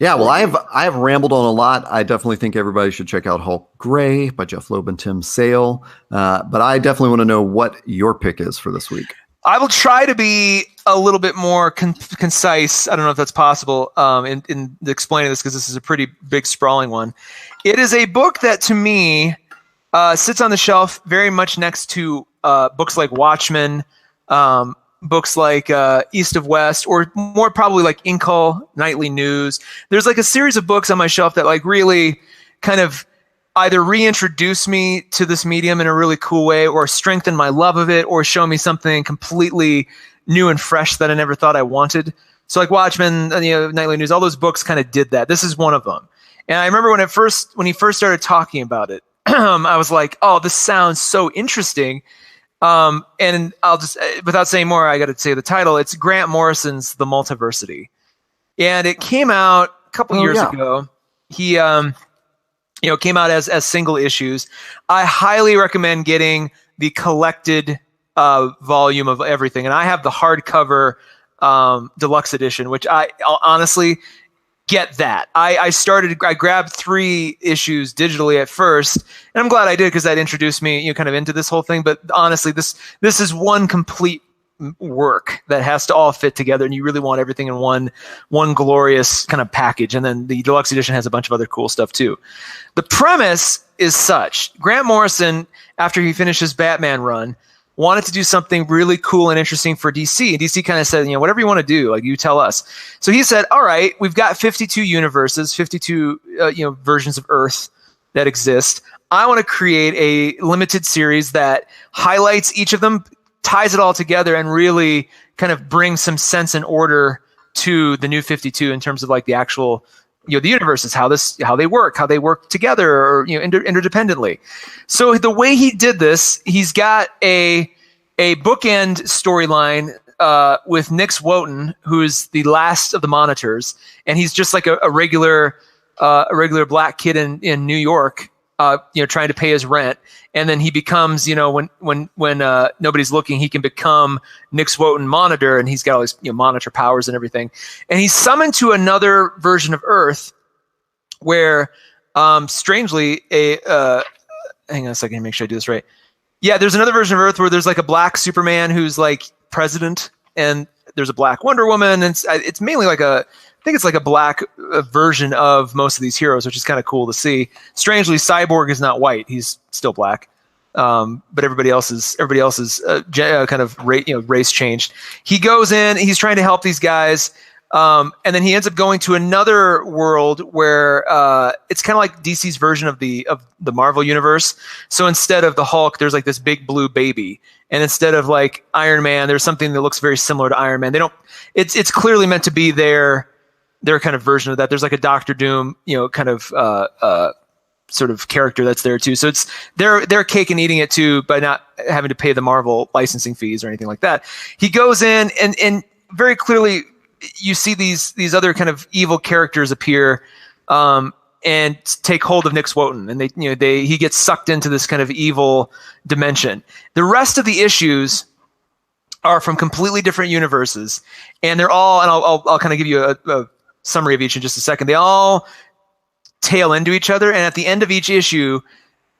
Speaker 1: Yeah, well, I have rambled on a lot. I definitely think everybody should check out Hulk Gray by Jeph Loeb and Tim Sale. But I definitely want to know what your pick is for this week.
Speaker 2: I will try to be a little bit more concise. I don't know if that's possible in explaining this, because this is a pretty big, sprawling one. It is a book that, to me, sits on the shelf very much next to books like Watchmen, books like East of West, or more probably like Inkle, Nightly News. There's like a series of books on my shelf that like really kind of either reintroduce me to this medium in a really cool way, or strengthen my love of it, or show me something completely new and fresh that I never thought I wanted. So like Watchmen, Nightly News, all those books kind of did that. This is one of them. And I remember when he first started talking about it, I was like, oh, this sounds so interesting. And I'll just, without saying more, I got to say the title. It's Grant Morrison's The Multiversity. And it came out a couple years ago. He, came out as single issues. I highly recommend getting the collected volume of everything. And I have the hardcover deluxe edition, which I'll honestly get that. I grabbed 3 issues digitally at first, and I'm glad I did, because that introduced me, kind of into this whole thing. But honestly, this is one complete work that has to all fit together, and you really want everything in one glorious kind of package. And then the deluxe edition has a bunch of other cool stuff too. The premise is such: Grant Morrison, after he finished his Batman run, wanted to do something really cool and interesting for DC. And DC kind of said, whatever you want to do, like, you tell us. So he said, all right, we've got 52 universes, 52 versions of Earth that exist. I want to create a limited series that highlights each of them, ties it all together, and really kind of brings some sense and order to the new 52 in terms of like the actual, the universes, how they work together, or interdependently. So the way he did this, he's got a bookend storyline with Nick Swoten, who's the last of the Monitors, and he's just like a regular black kid in New York, trying to pay his rent. And then he becomes, when nobody's looking, he can become Nick Swoten Monitor, and he's got all these monitor powers and everything. And he's summoned to another version of Earth where, strangely, hang on a second, make sure I do this right. Yeah, there's another version of Earth where there's like a black Superman who's like president, and there's a black Wonder Woman, and it's mainly like I think it's like a black version of most of these heroes, which is kind of cool to see. Strangely, Cyborg is not white; he's still black, but everybody else is kind of race changed. He goes in, he's trying to help these guys, and then he ends up going to another world where it's kind of like DC's version of the Marvel universe. So instead of the Hulk, there's like this big blue baby, and instead of like Iron Man, there's something that looks very similar to Iron Man. They don't. It's clearly meant to be their kind of version of that. There's like a Doctor Doom, kind of sort of character that's there too. So it's they're cake and eating it too, by not having to pay the Marvel licensing fees or anything like that. He goes in, and very clearly you see these other kind of evil characters appear and take hold of Nick Swoten, and he gets sucked into this kind of evil dimension. The rest of the issues are from completely different universes, and they're all, and I'll kind of give you a summary of each in just a second. They all tail into each other, and at the end of each issue,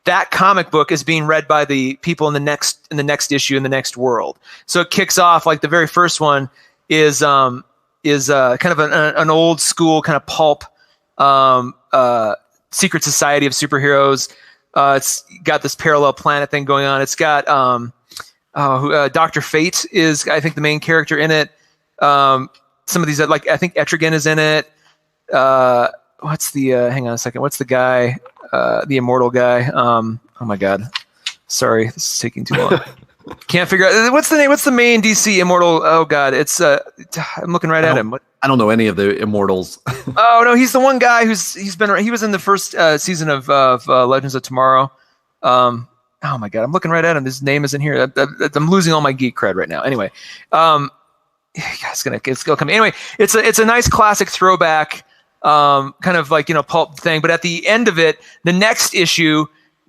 Speaker 2: that comic book is being read by the people in the next issue in the next world. So it kicks off, like the very first one is kind of an old school kind of pulp secret society of superheroes. It's got this parallel planet thing going on. It's got Dr. Fate is, I think, the main character in it. Some of these, like, I think Etrigan is in it. What's the hang on a second, what's the guy, the immortal guy? Oh my god, sorry, this is taking too long. Can't figure out what's the main DC immortal. Oh god, it's I'm looking right at him.
Speaker 1: I don't know any of the immortals.
Speaker 2: Oh no, he's the one guy he was in the first season of Legends of Tomorrow. Oh my god, I'm looking right at him. His name isn't here. I'm losing all my geek cred right now. Anyway, it's gonna come. Anyway, it's a nice classic throwback, kind of like pulp thing. But at the end of it, the next issue,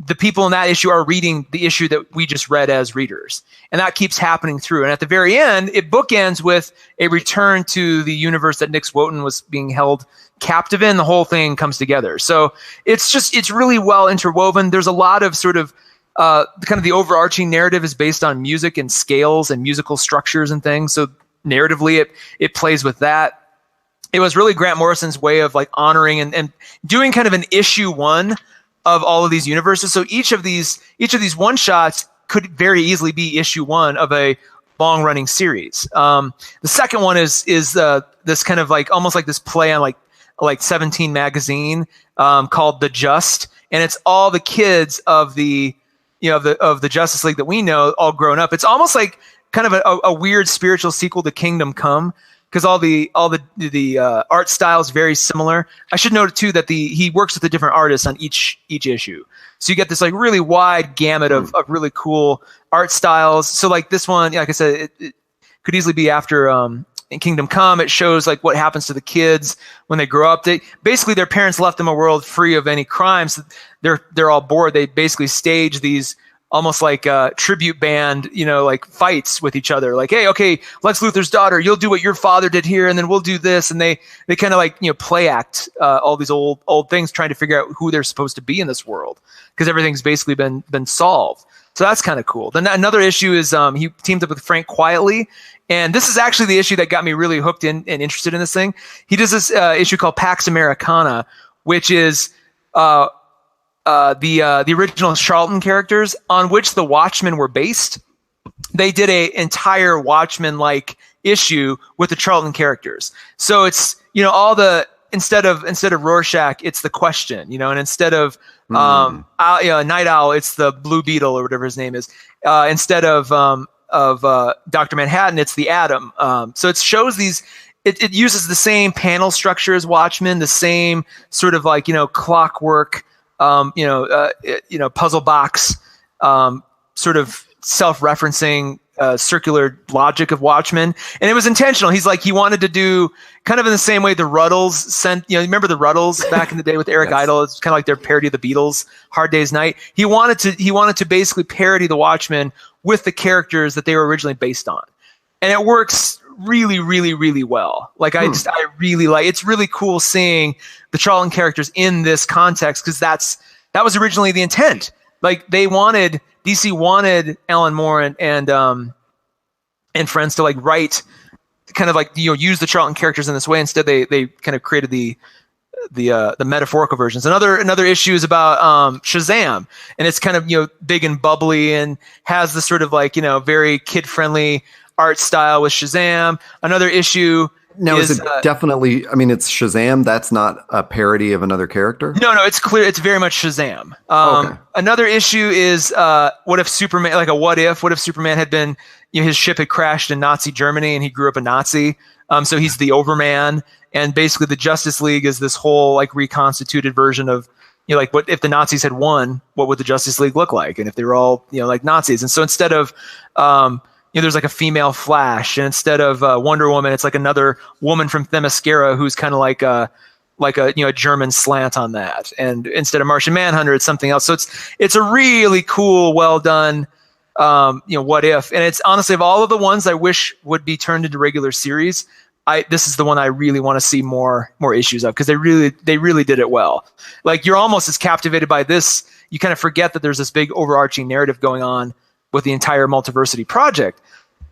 Speaker 2: the people in that issue are reading the issue that we just read as readers, and that keeps happening through. And at the very end, it bookends with a return to the universe that Nick Swoten was being held captive in. The whole thing comes together. So it's really well interwoven. There's a lot of sort of kind of the overarching narrative is based on music and scales and musical structures and things. So narratively, it plays with that. It was really Grant Morrison's way of like honoring and doing kind of an issue one of all of these universes. So each of these one shots could very easily be issue one of a long running series. The second one is this kind of like almost like this play on like 17 magazine called The Just. and it's all the kids of the of the Justice League that we know all grown up. It's almost like kind of a weird spiritual sequel to Kingdom Come, because all the art style is very similar. I should note too that he works with the different artists on each issue, so you get this like really wide gamut of really cool art styles. So like this one, like I said, it could easily be after in Kingdom Come. It shows like what happens to the kids when they grow up. They basically, their parents left them a world free of any crimes. They're all bored. They basically stage these almost like tribute band, like fights with each other. Like, hey, okay, Lex Luthor's daughter, you'll do what your father did here, and then we'll do this. And they kind of like play act all these old things, trying to figure out who they're supposed to be in this world, because everything's basically been solved. So that's kind of cool. Then another issue is he teamed up with Frank Quietly. And this is actually the issue that got me really hooked in and interested in this thing. He does this issue called Pax Americana, which is the original Charlton characters on which the Watchmen were based. They did a entire Watchmen-like issue with the Charlton characters. So it's all the instead of Rorschach, it's the Question, and instead of Night Owl, it's the Blue Beetle or whatever his name is. Instead of Dr. Manhattan, it's the Atom. So it shows these. It uses the same panel structure as Watchmen, the same sort of like clockwork, puzzle box, sort of self-referencing circular logic of Watchmen. And it was intentional. He wanted to do kind of in the same way the Ruddles sent. Remember the Ruddles back in the day with Eric Idle? It's kind of like their parody of the Beatles, Hard Day's Night. He wanted to basically parody the Watchmen with the characters that they were originally based on. And it works really, really, really well. Like I really like, it's really cool seeing the Charlton characters in this context, because that was originally the intent. Like DC wanted Alan Moore and friends to like write kind of like, use the Charlton characters in this way. Instead, they kind of created the metaphorical versions. Another issue is about Shazam, and it's kind of big and bubbly and has this sort of like very kid friendly art style with Shazam. Another issue now is it
Speaker 1: definitely. I mean, it's Shazam. That's not a parody of another character.
Speaker 2: No, it's clear. It's very much Shazam. Okay. Another issue is what if Superman, like a what if Superman had been, his ship had crashed in Nazi Germany and he grew up a Nazi. So he's the Overman. And basically the Justice League is this whole like reconstituted version of, like what if the Nazis had won, what would the Justice League look like? And if they were all, like Nazis. And so instead of, there's like a female Flash, and instead of Wonder Woman, it's like another woman from Themyscira who's kind of like a German slant on that. And instead of Martian Manhunter, it's something else. So it's a really cool, well done, what if. And it's honestly, of all of the ones I wish would be turned into regular series, this is the one I really want to see more issues of, because they really did it well. Like you're almost as captivated by this, you kind of forget that there's this big overarching narrative going on with the entire Multiversity project.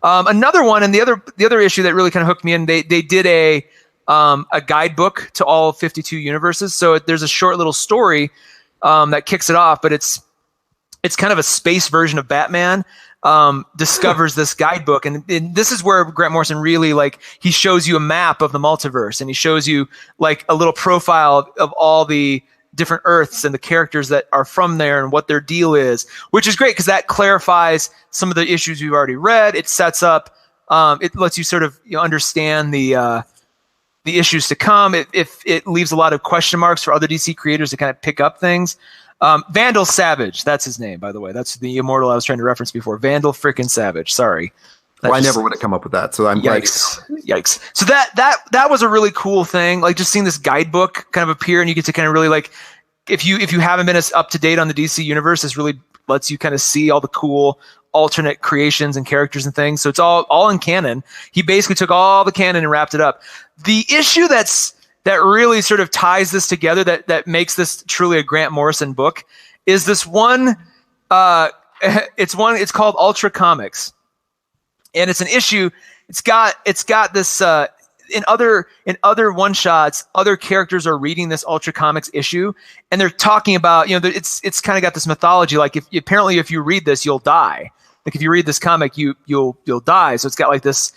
Speaker 2: Another one, and the other issue that really kind of hooked me in, they did a guidebook to all 52 universes. So there's a short little story that kicks it off, but it's kind of a space version of Batman. Discovers this guidebook, and this is where Grant Morrison really he shows you a map of the multiverse, and he shows you like a little profile of all the different Earths and the characters that are from there and what their deal is, which is great because that clarifies some of the issues we've already read. It sets up, it lets you sort of understand the issues to come. It leaves a lot of question marks for other DC creators to kind of pick up things. Vandal Savage, that's his name, by the way. That's the immortal I was trying to reference before. Vandal frickin' Savage. Sorry.
Speaker 1: I never would have come up with that, so I'm
Speaker 2: yikes. So that was a really cool thing. Like just seeing this guidebook kind of appear, and you get to kind of really if you haven't been as up to date on the DC universe, this really lets you kind of see all the cool alternate creations and characters and things. So it's all in canon. He basically took all the canon and wrapped it up. The issue that really sort of ties this together, that makes this truly a Grant Morrison book, is this one. It's called Ultra Comics, and it's an issue. It's got this in other one shots. Other characters are reading this Ultra Comics issue, and they're talking about it's kind of got this mythology. Like if you read this, you'll die. Like if you read this comic, you'll die. So it's got like this.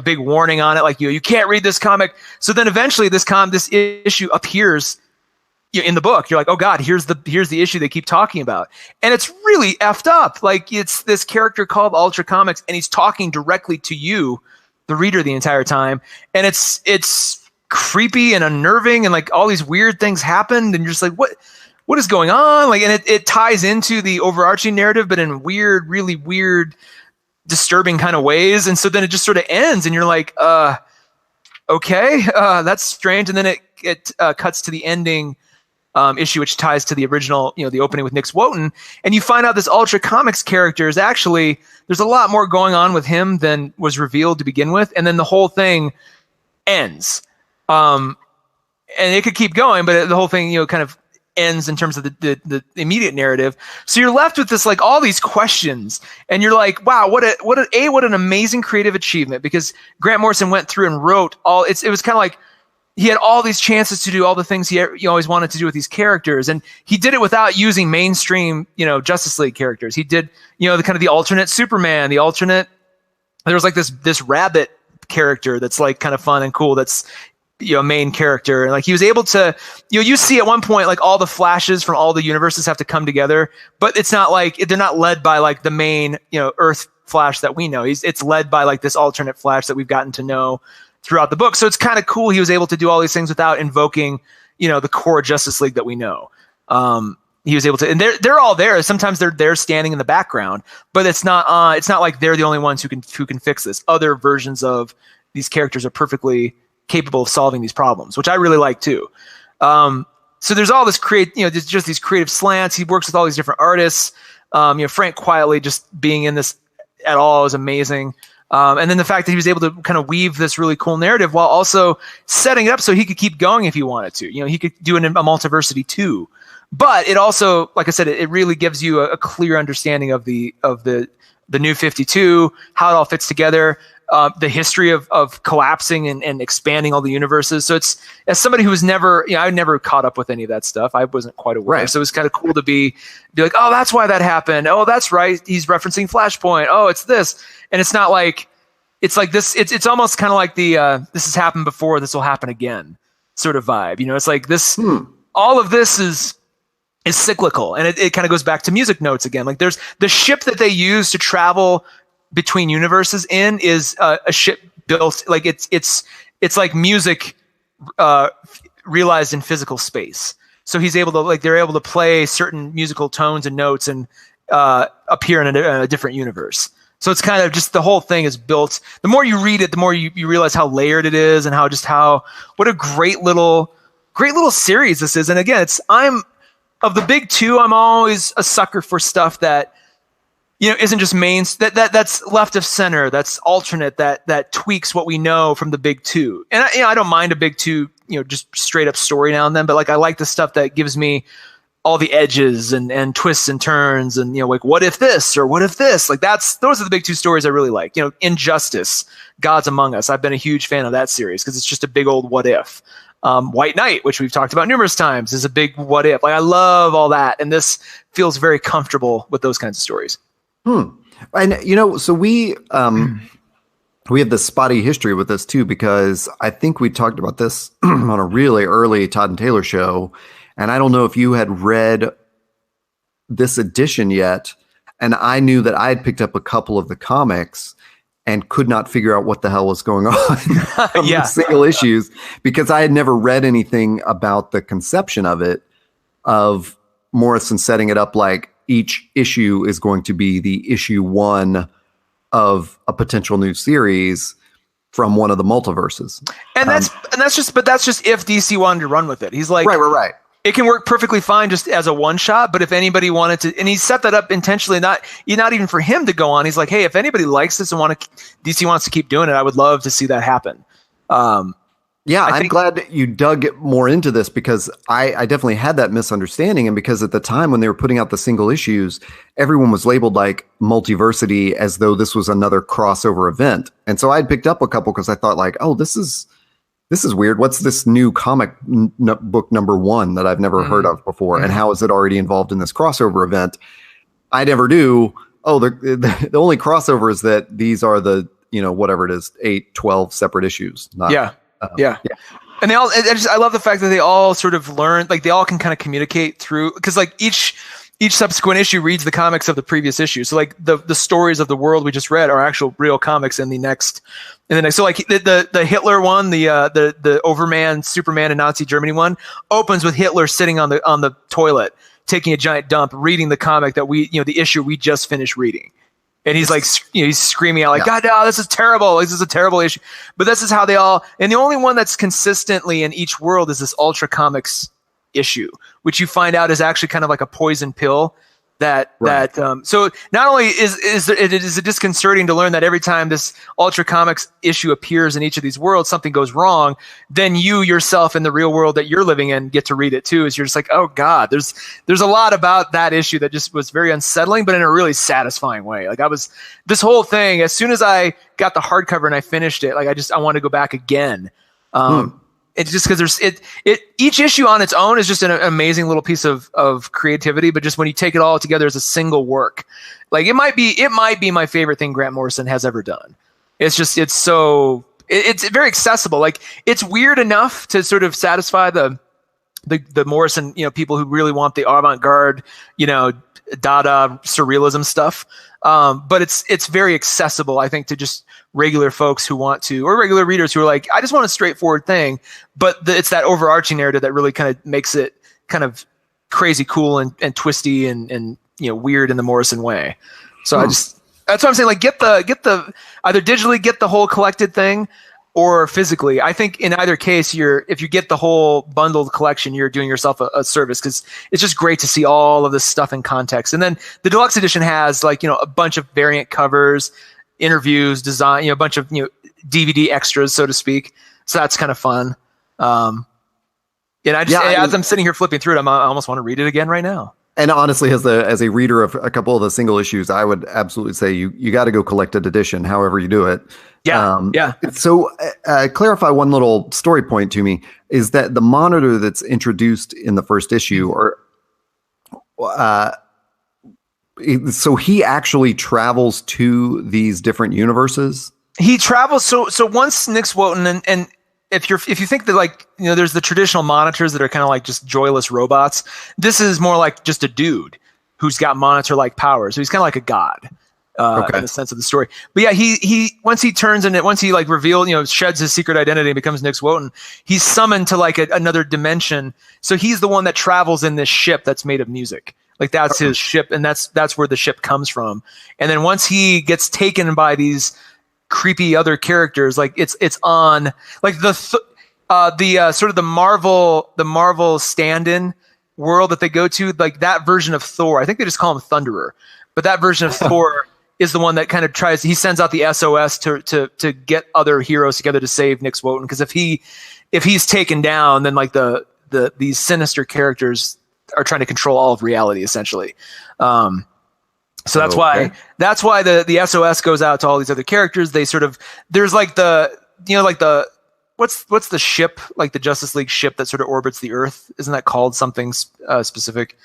Speaker 2: Big warning on it, like you can't read this comic. So then eventually this issue appears in the book, you're like, oh God, here's the issue they keep talking about. And it's really effed up. Like, it's this character called Ultra Comics, and he's talking directly to you, the reader, the entire time. And it's creepy and unnerving, and like all these weird things happened, and you're just like, what is going on? Like, and it ties into the overarching narrative, but in weird, really weird, disturbing kind of ways. And so then it just sort of ends, and you're like, okay, that's strange. And then it cuts to the ending issue, which ties to the original, the opening with Nick Swoten, and you find out this Ultra Comics character is actually, there's a lot more going on with him than was revealed to begin with, and then the whole thing ends. And it could keep going, but the whole thing, kind of ends in terms of the immediate narrative. So you're left with this, like, all these questions, and you're like, wow, what an amazing creative achievement, because Grant Morrison went through and wrote all, it was kind of like, he had all these chances to do all the things he always wanted to do with these characters, and he did it without using mainstream, Justice League characters. He did, the kind of the alternate Superman, the alternate. There was like this rabbit character that's like kind of fun and cool. That's main character, and like he was able to, you see at one point like all the Flashes from all the universes have to come together, but it's not like they're not led by like the main Earth Flash that we know. It's led by like this alternate Flash that we've gotten to know throughout the book. So it's kind of cool he was able to do all these things without invoking, the core Justice League that we know. He was able to, and they're all there. Sometimes they're standing in the background, but it's not like they're the only ones who can fix this. Other versions of these characters are perfectly capable of solving these problems, which I really like too. So there's all this there's just these creative slants. He works with all these different artists. Frank quietly just being in this at all is amazing. And then the fact that he was able to kind of weave this really cool narrative while also setting it up so he could keep going if he wanted to. He could do a Multiversity too. But it also, like I said, it really gives you a clear understanding of the New 52, how it all fits together, the history of collapsing and expanding all the universes. So it's, as somebody who was never, I never caught up with any of that stuff. I wasn't quite aware. Right. So it was kind of cool to be like, oh, that's why that happened. Oh, that's right. He's referencing Flashpoint. Oh, it's this. And it's not like, it's like this. It's almost kind of like the this has happened before, this will happen again sort of vibe. It's like this. All of this is cyclical, and it kind of goes back to music notes again. Like there's the ship that they use to travel between universes in is a ship built like it's like music realized in physical space. So he's able to they're able to play certain musical tones and notes and appear in a different universe. So it's kind of just the whole thing is built. The more you read it, the more you realize how layered it is and what a great little series this is. And again, I'm of the big two, I'm always a sucker for stuff that isn't just that's left of center, that's alternate, that tweaks what we know from the big two. And I don't mind a big two, just straight up story now and then, but like I like the stuff that gives me all the edges and twists and turns and like what if this or what if this, like those are the big two stories I really like. Injustice, Gods Among Us, I've been a huge fan of that series because it's just a big old what if. White Knight, which we've talked about numerous times, is a big what if. Like I love all that, and this feels very comfortable with those kinds of stories.
Speaker 1: And so we have this spotty history with this too, because I think we talked about this on a really early Todd and Taylor show, and I don't know if you had read this edition yet, and I knew that I had picked up a couple of the comics and could not figure out what the hell was going on from the single issues, because I had never read anything about the conception of it, of Morrison setting it up like each issue is going to be the issue one of a potential new series from one of the multiverses. And that's just if DC wanted to run with it. He's like, right. It can work perfectly fine just as a one shot, but if anybody wanted to, and he set that up intentionally, not even for him to go on. He's like, hey, if anybody likes this and DC wants to keep doing it, I would love to see that happen. I'm glad that you dug more into this, because I definitely had that misunderstanding. And because at the time when they were putting out the single issues, everyone was labeled like Multiversity as though this was another crossover event. And so I'd picked up a couple because I thought like, oh, this is weird. What's this new comic book number one that I've never heard of before? And how is it already involved in this crossover event? I never do. Oh, the only crossover is that these are the, whatever it is, 8, 12 separate issues.
Speaker 2: And I love the fact that they all sort of learn, like they all can kind of communicate through, because like each subsequent issue reads the comics of the previous issue. So like the stories of the world we just read are actual real comics in the next. So like the Hitler one, the Overman, Superman, and Nazi Germany one opens with Hitler sitting on the toilet, taking a giant dump, reading the comic that the issue we just finished reading. And he's like, he's screaming out like, God, no, this is terrible. This is a terrible issue. But this is how they all, and the only one that's consistently in each world is this Ultra Comics issue, which you find out is actually kind of like a poison pill so not only is it disconcerting to learn that every time this Ultra Comics issue appears in each of these worlds, something goes wrong, then you yourself in the real world that you're living in get to read it too. Is you're just like, oh God, there's a lot about that issue that just was very unsettling, but in a really satisfying way. Like this whole thing, as soon as I got the hardcover and I finished it, like I want to go back again. It's just because each issue on its own is just an amazing little piece of creativity, but just when you take it all together as a single work, like it might be my favorite thing Grant Morrison has ever done. It's very accessible. Like it's weird enough to sort of satisfy the Morrison, people who really want the avant-garde, Dada surrealism stuff. But it's very accessible, I think, to just regular folks who want to, or regular readers who are like, I just want a straightforward thing. But it's that overarching narrative that really kind of makes it kind of crazy cool and twisty and weird in the Morrison way. So that's what I'm saying. Like get the either digitally get the whole collected thing or physically. I think in either case, if you get the whole bundled collection, you're doing yourself a service, because it's just great to see all of this stuff in context. And then the deluxe edition has a bunch of variant covers, interviews, design, a bunch of DVD extras, so to speak. So that's kind of fun. And as I'm sitting here flipping through it, I almost want to read it again right now.
Speaker 1: And honestly, as a reader of a couple of the single issues, I would absolutely say you got to go collected edition, however you do it.
Speaker 2: Yeah.
Speaker 1: So clarify one little story point to me is that the monitor that's introduced in the first issue, so he actually travels to these different universes.
Speaker 2: He travels. So once Nick Swoten and if you think that there's the traditional monitors that are kind of like just joyless robots, this is more like just a dude who's got monitor-like powers. So he's kind of like a god. In the sense of the story. But yeah, he once he turns in it, once he reveals, sheds his secret identity and becomes Nick Swoten, he's summoned to another dimension. So he's the one that travels in this ship that's made of music. Like that's his ship, and that's where the ship comes from. And then once he gets taken by these creepy other characters, like it's on like the sort of the Marvel stand-in world that they go to, like that version of Thor. I think they just call him Thunderer, but that version of Thor is the one that kind of he sends out the SOS to get other heroes together to save Nick Swoten. Because if he's taken down, then these sinister characters are trying to control all of reality, essentially. So that's why the SOS goes out to all these other characters. They sort of, there's what's the ship, like the Justice League ship that sort of orbits the Earth? Isn't that called something specific?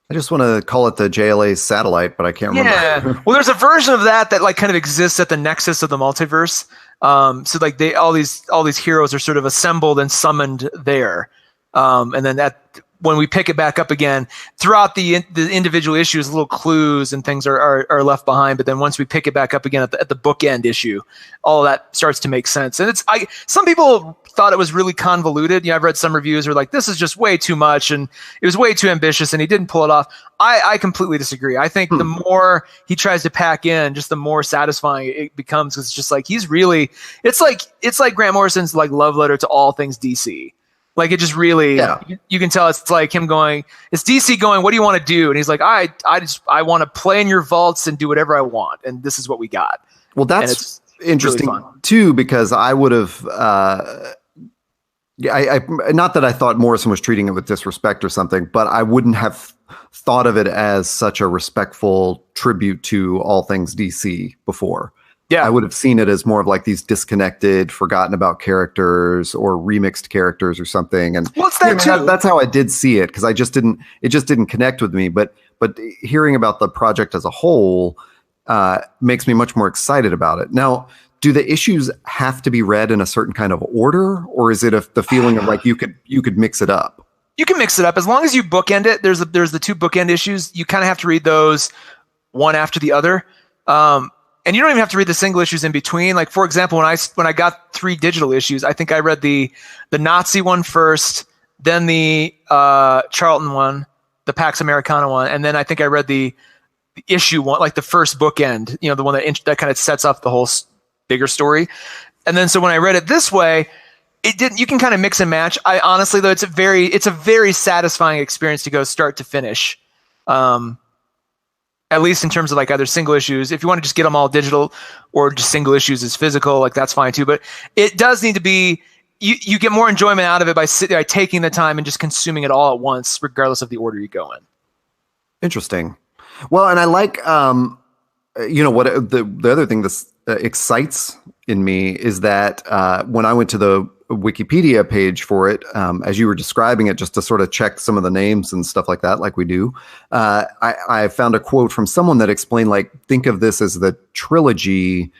Speaker 1: I just want to call it the JLA satellite, but I can't remember.
Speaker 2: Yeah. Well, there's a version of that kind of exists at the nexus of the multiverse. So all these heroes are sort of assembled and summoned there. And then when we pick it back up again, throughout the individual issues, little clues and things are left behind. But then once we pick it back up again at the bookend issue, all of that starts to make sense. And some people thought it was really convoluted. I've read some reviews are like, this is just way too much and it was way too ambitious and he didn't pull it off. I completely disagree. I think the more he tries to pack in, just the more satisfying it becomes. It's just like it's like Grant Morrison's love letter to all things DC. Like it just really, you can tell it's like him going, it's DC going, what do you want to do? And he's like, I want to play in your vaults and do whatever I want. And this is what we got.
Speaker 1: Well, that's interesting really too, because I would have, not that I thought Morrison was treating it with disrespect or something, but I wouldn't have thought of it as such a respectful tribute to all things DC before. Yeah, I would have seen it as more of like these disconnected, forgotten about characters or remixed characters or something. And
Speaker 2: what's that too?
Speaker 1: That's how I did see it, because it just didn't connect with me. But hearing about the project as a whole makes me much more excited about it. Now, do the issues have to be read in a certain kind of order, or is it the feeling of like you could mix it up?
Speaker 2: You can mix it up as long as you bookend it. There's the 2 bookend issues. You kind of have to read those one after the other. And you don't even have to read the single issues in between. Like, for example, when I got 3 digital issues, I think I read the Nazi one first, then the Charlton one, the Pax Americana one, and then I think I read the issue one, like the first bookend, the one that kind of sets up the whole bigger story. And then so when I read it this way, you can kind of mix and match. I honestly, though, it's a very satisfying experience to go start to finish. At least in terms of like either single issues. If you want to just get them all digital or just single issues as physical, like that's fine too. But it does need to be, you get more enjoyment out of it by taking the time and just consuming it all at once, regardless of the order you go in.
Speaker 1: Interesting. Well, and I like, what the other thing that excites in me is that when I went to the Wikipedia page for it, as you were describing it, just to sort of check some of the names and stuff like that, like we do, I found a quote from someone that explained, like, think of this as the trilogy,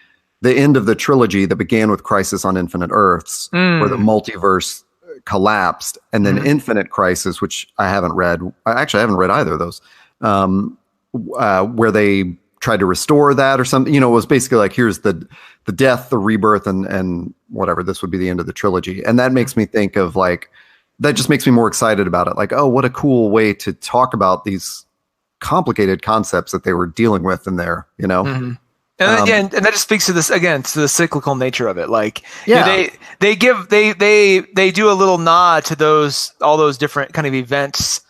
Speaker 1: the end of the trilogy that began with Crisis on Infinite Earths, where the multiverse collapsed, and then Infinite Crisis, which I haven't read. Actually, I haven't read either of those, where they tried to restore that or something. It was basically like, here's the death, the rebirth, and whatever. This would be the end of the trilogy. And that makes me think of like, that just makes me more excited about it. Like, oh, what a cool way to talk about these complicated concepts that they were dealing with in there,
Speaker 2: And that just speaks to this again, to the cyclical nature of it. Like, they do a little nod to all those different kind of events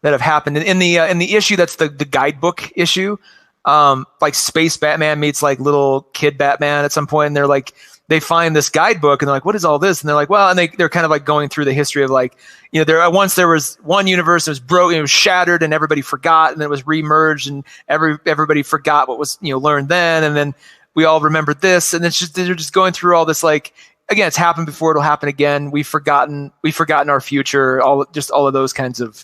Speaker 2: that have happened in the issue. That's the guidebook issue. Like Space Batman meets like little kid Batman at some point, and they're like, they find this guidebook and they're like, what is all this? And they're like, well, and they're kind of like going through the history of like, there was one universe that was broken, it was shattered, and everybody forgot, and then it was remerged, and everybody forgot what was learned then, and then we all remembered this, and they're just going through all this, like, again, it's happened before, it'll happen again, we've forgotten our future, all of those kinds of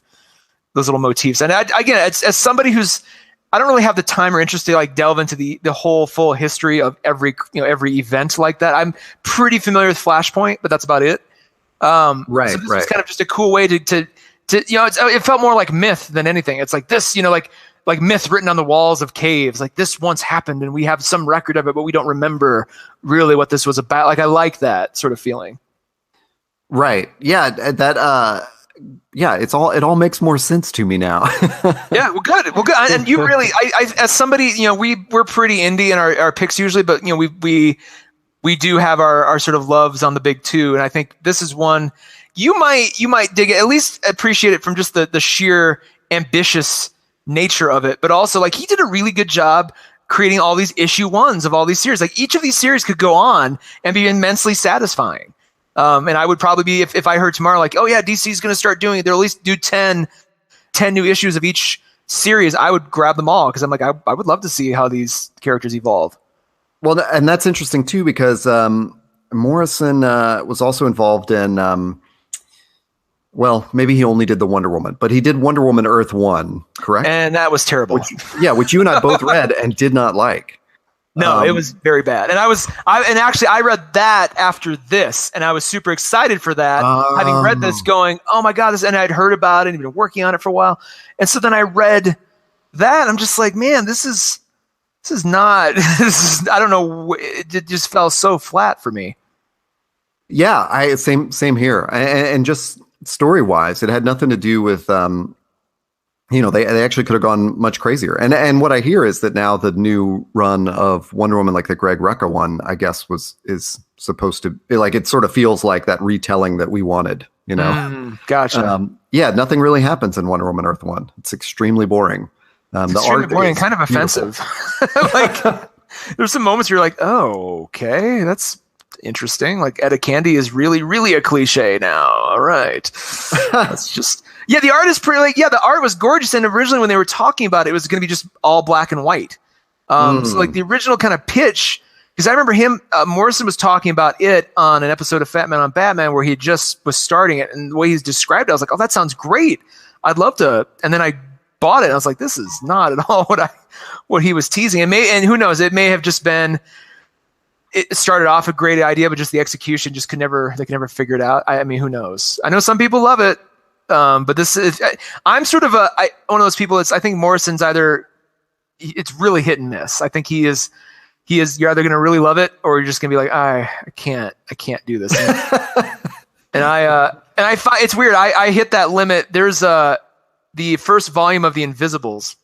Speaker 2: those little motifs. And again, as somebody who's, I don't really have the time or interest to like delve into the whole full history of every event like that. I'm pretty familiar with Flashpoint, but that's about it.
Speaker 1: Right.
Speaker 2: So this was kind of just a cool way to it felt more like myth than anything. It's like this, like myth written on the walls of caves. Like, this once happened and we have some record of it, but we don't remember really what this was about. Like, I like that sort of feeling. Right.
Speaker 1: Yeah. That, it all makes more sense to me now.
Speaker 2: Yeah, well, good. And you really, I as somebody, we're pretty indie in our picks usually, but we do have our sort of loves on the big two, and I think this is one you might dig it, at least appreciate it from just the sheer ambitious nature of it, but also like he did a really good job creating all these issue ones of all these series. Like, each of these series could go on and be immensely satisfying. And I would probably be, if I heard tomorrow, like, oh yeah, DC is going to start doing it, they'll at least do 10 new issues of each series, I would grab them all, because I'm like, I would love to see how these characters evolve.
Speaker 1: Well, and that's interesting too, because Morrison was also involved in, well, maybe he only did the Wonder Woman, but he did Wonder Woman Earth 1, correct?
Speaker 2: And that was terrible.
Speaker 1: Which you and I both read and did not like.
Speaker 2: No, it was very bad. And I read that after this, and I was super excited for that, having read this, going, oh my God, and I'd heard about it and been working on it for a while. And so then I read that, I'm just like, man, this is not, I don't know, it just fell so flat for me.
Speaker 1: Yeah, same here. And just story-wise, it had nothing to do with, they actually could have gone much crazier. And what I hear is that now the new run of Wonder Woman, like the Greg Rucka one, I guess is supposed to be like, it sort of feels like that retelling that we wanted,
Speaker 2: Gotcha.
Speaker 1: Nothing really happens in Wonder Woman Earth 1. It's extremely boring.
Speaker 2: It's extremely boring, kind of offensive. Like, there's some moments where you're like, oh, okay, that's interesting. Like, Etta Candy is really, really a cliche now. All right. That's just... Yeah, the art is pretty, like, the art was gorgeous, and originally when they were talking about it was going to be just all black and white. So like the original kind of pitch, because I remember Morrison was talking about it on an episode of Fat Man on Batman where he just was starting it, and the way he's described it, I was like, oh, that sounds great. I'd love to. And then I bought it, and I was like, this is not at all what he was teasing. And who knows, it may have just been it started off a great idea, but just the execution they could never figure it out. I mean, who knows? I know some people love it, but this is, I'm sort of one of those people. I think Morrison's it's really hit and miss. I think he is. You're either going to really love it, or you're just going to be like, I can't do this. and I find it's weird. I hit that limit. There's the first volume of The Invisibles.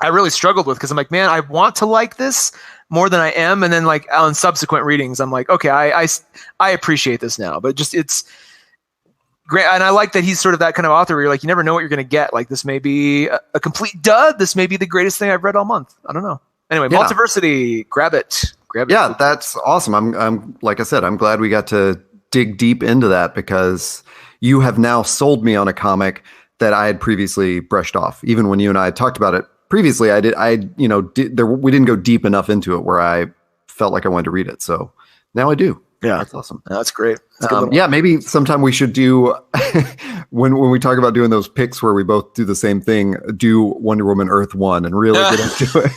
Speaker 2: I really struggled with, because I'm like, man, I want to like this more than I am, and then like on subsequent readings, I'm like, okay, I appreciate this now. But just it's great, and I like that he's sort of that kind of author where you're like, you never know what you're going to get. Like, this may be a complete dud. This may be the greatest thing I've read all month. I don't know. Anyway, yeah. Multiversity, grab it.
Speaker 1: Yeah, that's awesome. I'm like I said, I'm glad we got to dig deep into that, because you have now sold me on a comic that I had previously brushed off. Even when you and I had talked about it previously, we didn't go deep enough into it where I felt like I wanted to read it. So now I do.
Speaker 2: Yeah,
Speaker 1: that's awesome.
Speaker 2: That's great.
Speaker 1: Yeah, maybe sometime we should do when we talk about doing those picks where we both do the same thing. Do Wonder Woman Earth 1 and really get into it.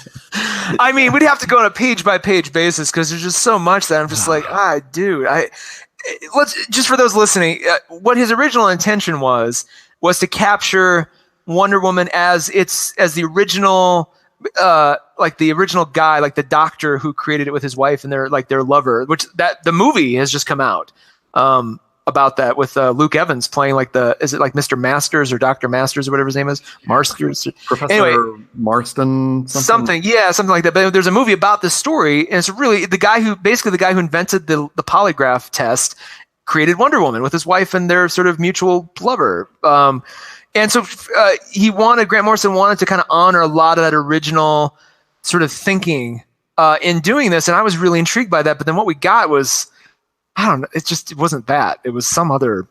Speaker 2: I mean, we'd have to go on a page by page basis, because there's just so much that I'm just like, dude. Let's just, for those listening, what his original intention was to capture Wonder Woman as the original. Like the original guy, like the doctor who created it with his wife and their lover, which the movie has just come out about that, with Luke Evans playing is it like Mr. Masters or Dr. Masters or whatever his name is? Marsters.
Speaker 1: Professor Marston?
Speaker 2: Something like that. But there's a movie about this story, and it's really the guy who invented the polygraph test created Wonder Woman with his wife and their sort of mutual lover. And so Grant Morrison wanted to kind of honor a lot of that original sort of thinking in doing this. And I was really intrigued by that. But then what we got was, I don't know, it wasn't that. It was some other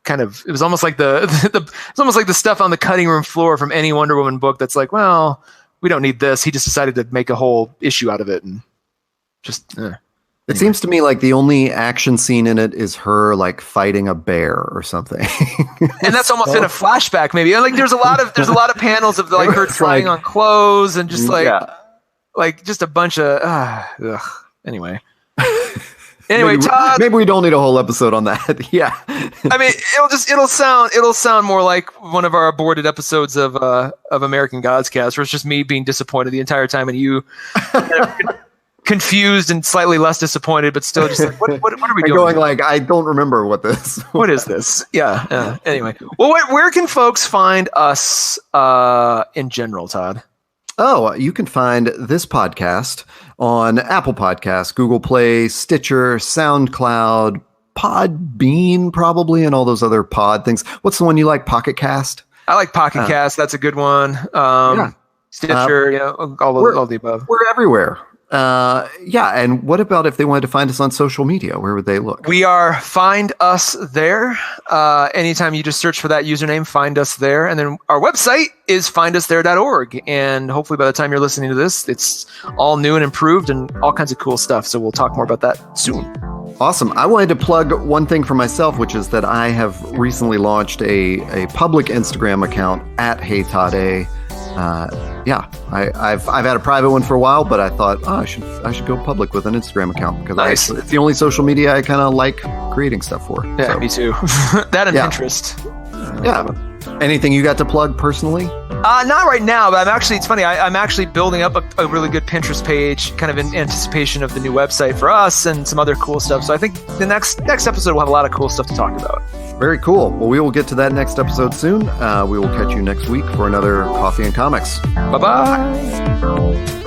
Speaker 2: kind of, it was almost like it's almost like the stuff on the cutting room floor from any Wonder Woman book that's like, well, we don't need this. He just decided to make a whole issue out of it. And just,
Speaker 1: It seems to me like the only action scene in it is her like fighting a bear or something.
Speaker 2: And that's almost in a flashback, maybe. And like there's a lot of panels of like her trying on clothes and just like just a bunch of anyway. Anyway, Todd,
Speaker 1: maybe we don't need a whole episode on that. Yeah.
Speaker 2: I mean, it'll sound more like one of our aborted episodes of American Gods Cast, where it's just me being disappointed the entire time and you confused and slightly less disappointed, but still just like, what are we doing?
Speaker 1: Going like, I don't remember what this.
Speaker 2: What is this? Yeah. Anyway, well, where can folks find us in general, Todd?
Speaker 1: Oh, you can find this podcast on Apple Podcasts, Google Play, Stitcher, SoundCloud, Podbean, probably, and all those other pod things. What's the one you like? Pocket Cast?
Speaker 2: I like Pocket Cast. That's a good one. Stitcher, all the above.
Speaker 1: We're everywhere. And what about if they wanted to find us on social media? Where would they look?
Speaker 2: We are Find Us There. Anytime you just search for that username, Find Us There. And then our website is findusthere.org. And hopefully by the time you're listening to this, it's all new and improved and all kinds of cool stuff. So we'll talk more about that soon.
Speaker 1: Awesome. I wanted to plug one thing for myself, which is that I have recently launched a public Instagram account at HeyToddA. I've had a private one for a while, but I thought, I should go public with an Instagram account, because it's the only social media I kind of like creating stuff for.
Speaker 2: Yeah, so. Me too. That and Pinterest.
Speaker 1: Anything you got to plug personally?
Speaker 2: Not right now, but it's funny. I'm actually building up a really good Pinterest page, kind of in anticipation of the new website for us and some other cool stuff. So I think the next episode will have a lot of cool stuff to talk about.
Speaker 1: Very cool. Well, we will get to that next episode soon. We will catch you next week for another Coffee and Comics.
Speaker 2: Bye-bye.